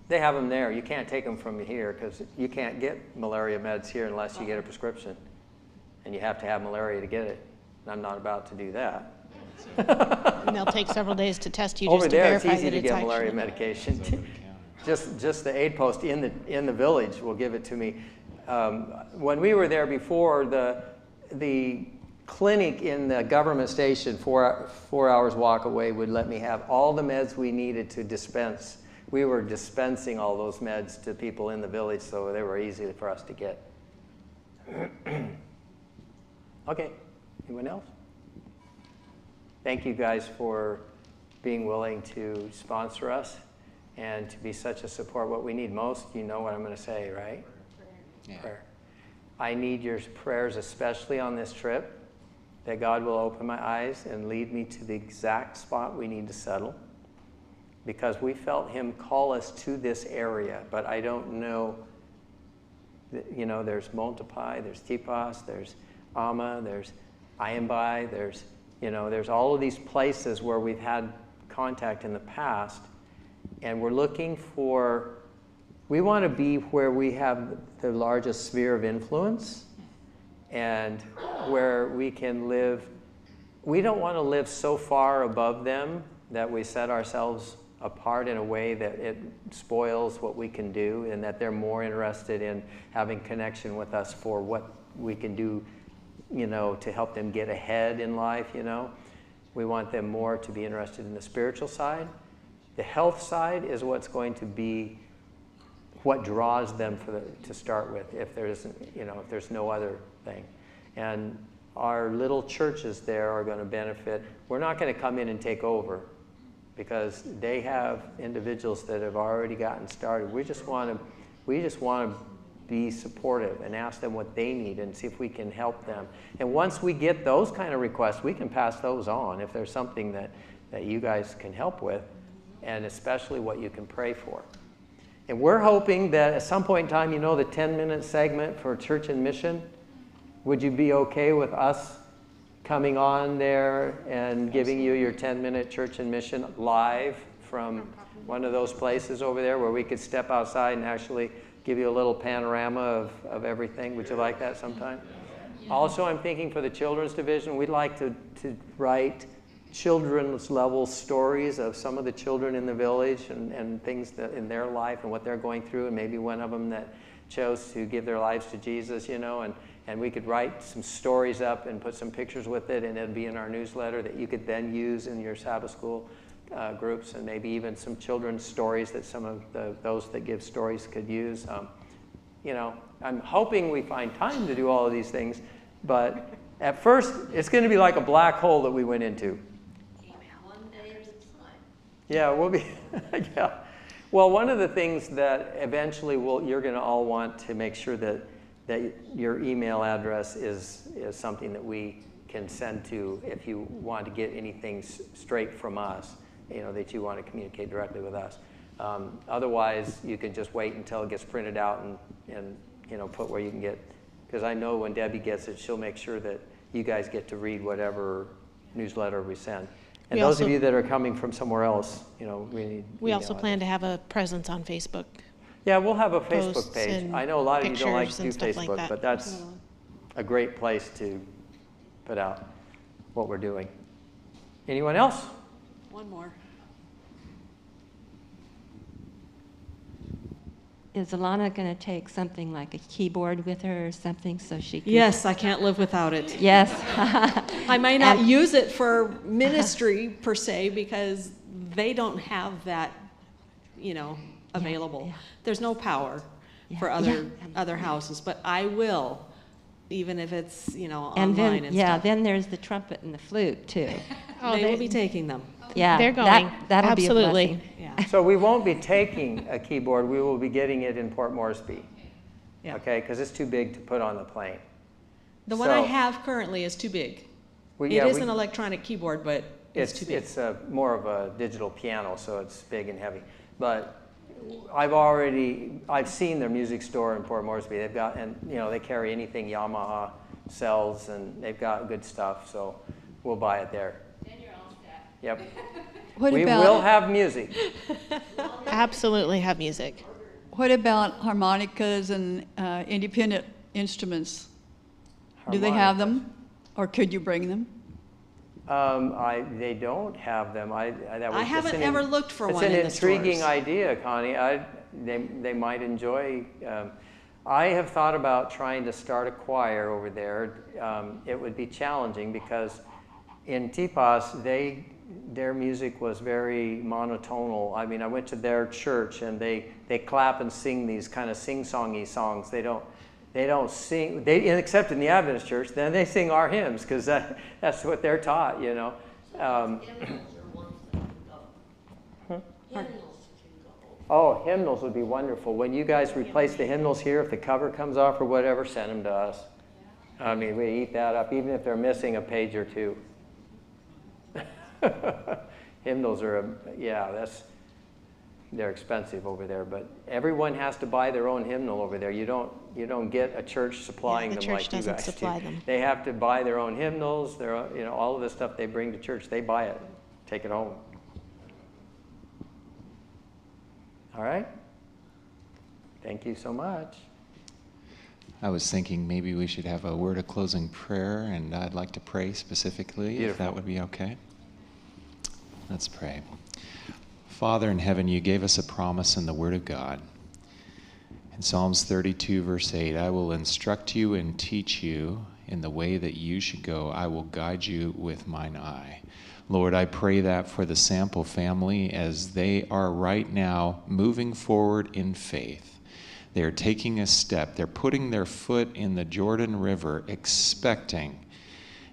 They have them there. You can't take them from here because you can't get malaria meds here unless you get a prescription. And you have to have malaria to get it. And I'm not about to do that. And they'll take several days to test you Over just to there, it's verify easy that to it's get malaria actually... medication. Just the aid post in the village will give it to me. When we were there before, the clinic in the government station 4 hours walk away would let me have all the meds we needed to dispense. We were dispensing all those meds to people in the village, so they were easy for us to get. Okay, anyone else? Thank you guys for being willing to sponsor us and to be such a support. What we need most, you know what I'm going to say, right? Yeah. Prayer. I need your prayers, especially on this trip, that God will open my eyes and lead me to the exact spot we need to settle. Because we felt Him call us to this area, but I don't know, you know, there's Multiply, there's Tipas, there's Ama, there's Ayambai, there's all of these places where we've had contact in the past, and we're looking for, we want to be where we have the largest sphere of influence and where we can live. We don't want to live so far above them that we set ourselves apart in a way that it spoils what we can do, and that they're more interested in having connection with us for what we can do, you know, to help them get ahead in life, you know. We want them more to be interested in the spiritual side. The health side is what's going to be what draws them to start with, if there's no other thing. And our little churches there are going to benefit. We're not going to come in and take over, because they have individuals that have already gotten started. We just want to be supportive and ask them what they need and see if we can help them. And once we get those kind of requests, we can pass those on if there's something that you guys can help with, and especially what you can pray for. And we're hoping that at some point in time, you know, the 10-minute segment for Church and Mission, would you be okay with us coming on there and giving you your 10-minute Church and Mission live from one of those places over there where we could step outside and actually give you a little panorama of everything? Would you like that sometime? Yeah. Also, I'm thinking for the children's division, we'd like to write children's level stories of some of the children in the village and things that in their life and what they're going through, and maybe one of them that chose to give their lives to Jesus, you know, and we could write some stories up and put some pictures with it, and it'd be in our newsletter that you could then use in your Sabbath school groups, and maybe even some children's stories that some of those that give stories could use. You know, I'm hoping we find time to do all of these things, but at first it's going to be like a black hole that we went into. One day at a time. Yeah, we'll be. Yeah. Well, one of the things that eventually you're going to all want to make sure that that your email address is something that we can send to if you want to get anything straight from us, that you want to communicate directly with us. Otherwise, you can just wait until it gets printed out and put where you can get, because I know when Debbie gets it, she'll make sure that you guys get to read whatever newsletter we send. And those of you that are coming from somewhere else, we also plan to have a presence on Facebook. Yeah, we'll have a Facebook page. I know a lot of you don't like to do Facebook, like but that's a great place to put out what we're doing. Anyone else? One more. Is Alana going to take something like a keyboard with her or something so she can... Yes, I can't live without it. Yes. I may not use it for ministry per se because they don't have that, available. Yeah. There's no power for other houses, but I will, even if it's, online and stuff. Then there's the trumpet and the flute too. They will be taking them. Yeah, they're going. That'll Absolutely. be a blessing. Yeah. So we won't be taking a keyboard. We will be getting it in Port Moresby. Yeah. Okay, because it's too big to put on the plane. The one I have currently is too big. It is an electronic keyboard, but it's too big. It's more of a digital piano, so it's big and heavy. But I've seen their music store in Port Moresby. They've got, they carry anything Yamaha sells, and they've got good stuff. So we'll buy it there. Then you're all set. Yep. We will have music. Absolutely have music. What about harmonicas and independent instruments? Do they have them, or could you bring them? They don't have them. I haven't ever looked for one in the It's an intriguing stores. idea, Connie. They might enjoy. I have thought about trying to start a choir over there. It would be challenging because in Tipas, their music was very monotonal. I mean, I went to their church and they clap and sing these kind of sing-songy songs. They don't sing, except in the Adventist church, then they sing our hymns because that's what they're taught, Oh, hymnals would be wonderful. When you guys replace the hymnals here, if the cover comes off or whatever, send them to us. I mean, we eat that up, even if they're missing a page or two. Hymnals are, they're expensive over there, but everyone has to buy their own hymnal over there. You don't get a church supplying them like you guys do. The church doesn't supply them. They have to buy their own hymnals. All of the stuff they bring to church, they buy it, take it home. All right. Thank you so much. I was thinking maybe we should have a word of closing prayer, and I'd like to pray specifically, if that would be okay. Let's pray. Father in heaven, you gave us a promise in the Word of God. In Psalms 32, verse 8, I will instruct you and teach you in the way that you should go. I will guide you with mine eye. Lord, I pray that for the Sample family as they are right now moving forward in faith. They're taking a step. They're putting their foot in the Jordan River, expecting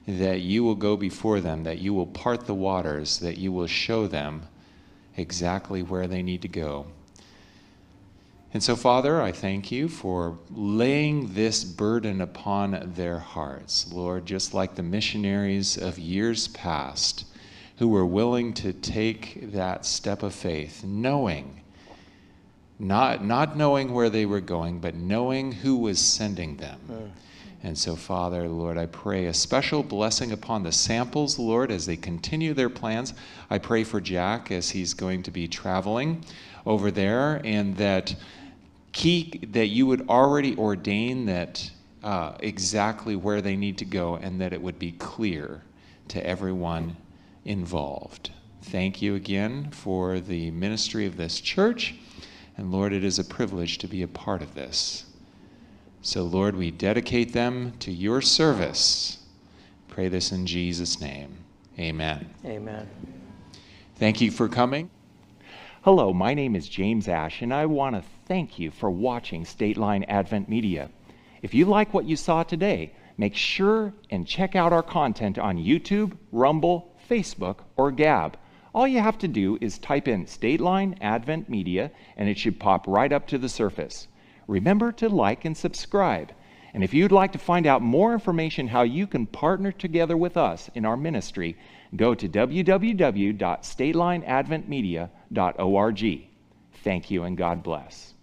that you will go before them, that you will part the waters, that you will show them exactly where they need to go. And so, Father, I thank you for laying this burden upon their hearts, Lord, just like the missionaries of years past who were willing to take that step of faith, knowing, not knowing where they were going, but knowing who was sending them. And so, Father, Lord, I pray a special blessing upon the Samples, Lord, as they continue their plans. I pray for Jack as he's going to be traveling over there, and that you would already ordain that exactly where they need to go, and that it would be clear to everyone involved. Thank you again for the ministry of this church, and Lord, it is a privilege to be a part of this. So, Lord, we dedicate them to your service. Pray this in Jesus' name. Amen. Amen. Thank you for coming. Hello, my name is James Ash, and I want to thank you for watching State Line Advent Media. If you like what you saw today, make sure and check out our content on YouTube, Rumble, Facebook, or Gab. All you have to do is type in State Line Advent Media, and it should pop right up to the surface. Remember to like and subscribe. And if you'd like to find out more information how you can partner together with us in our ministry, go to www.statelineadventmedia.org. Thank you and God bless.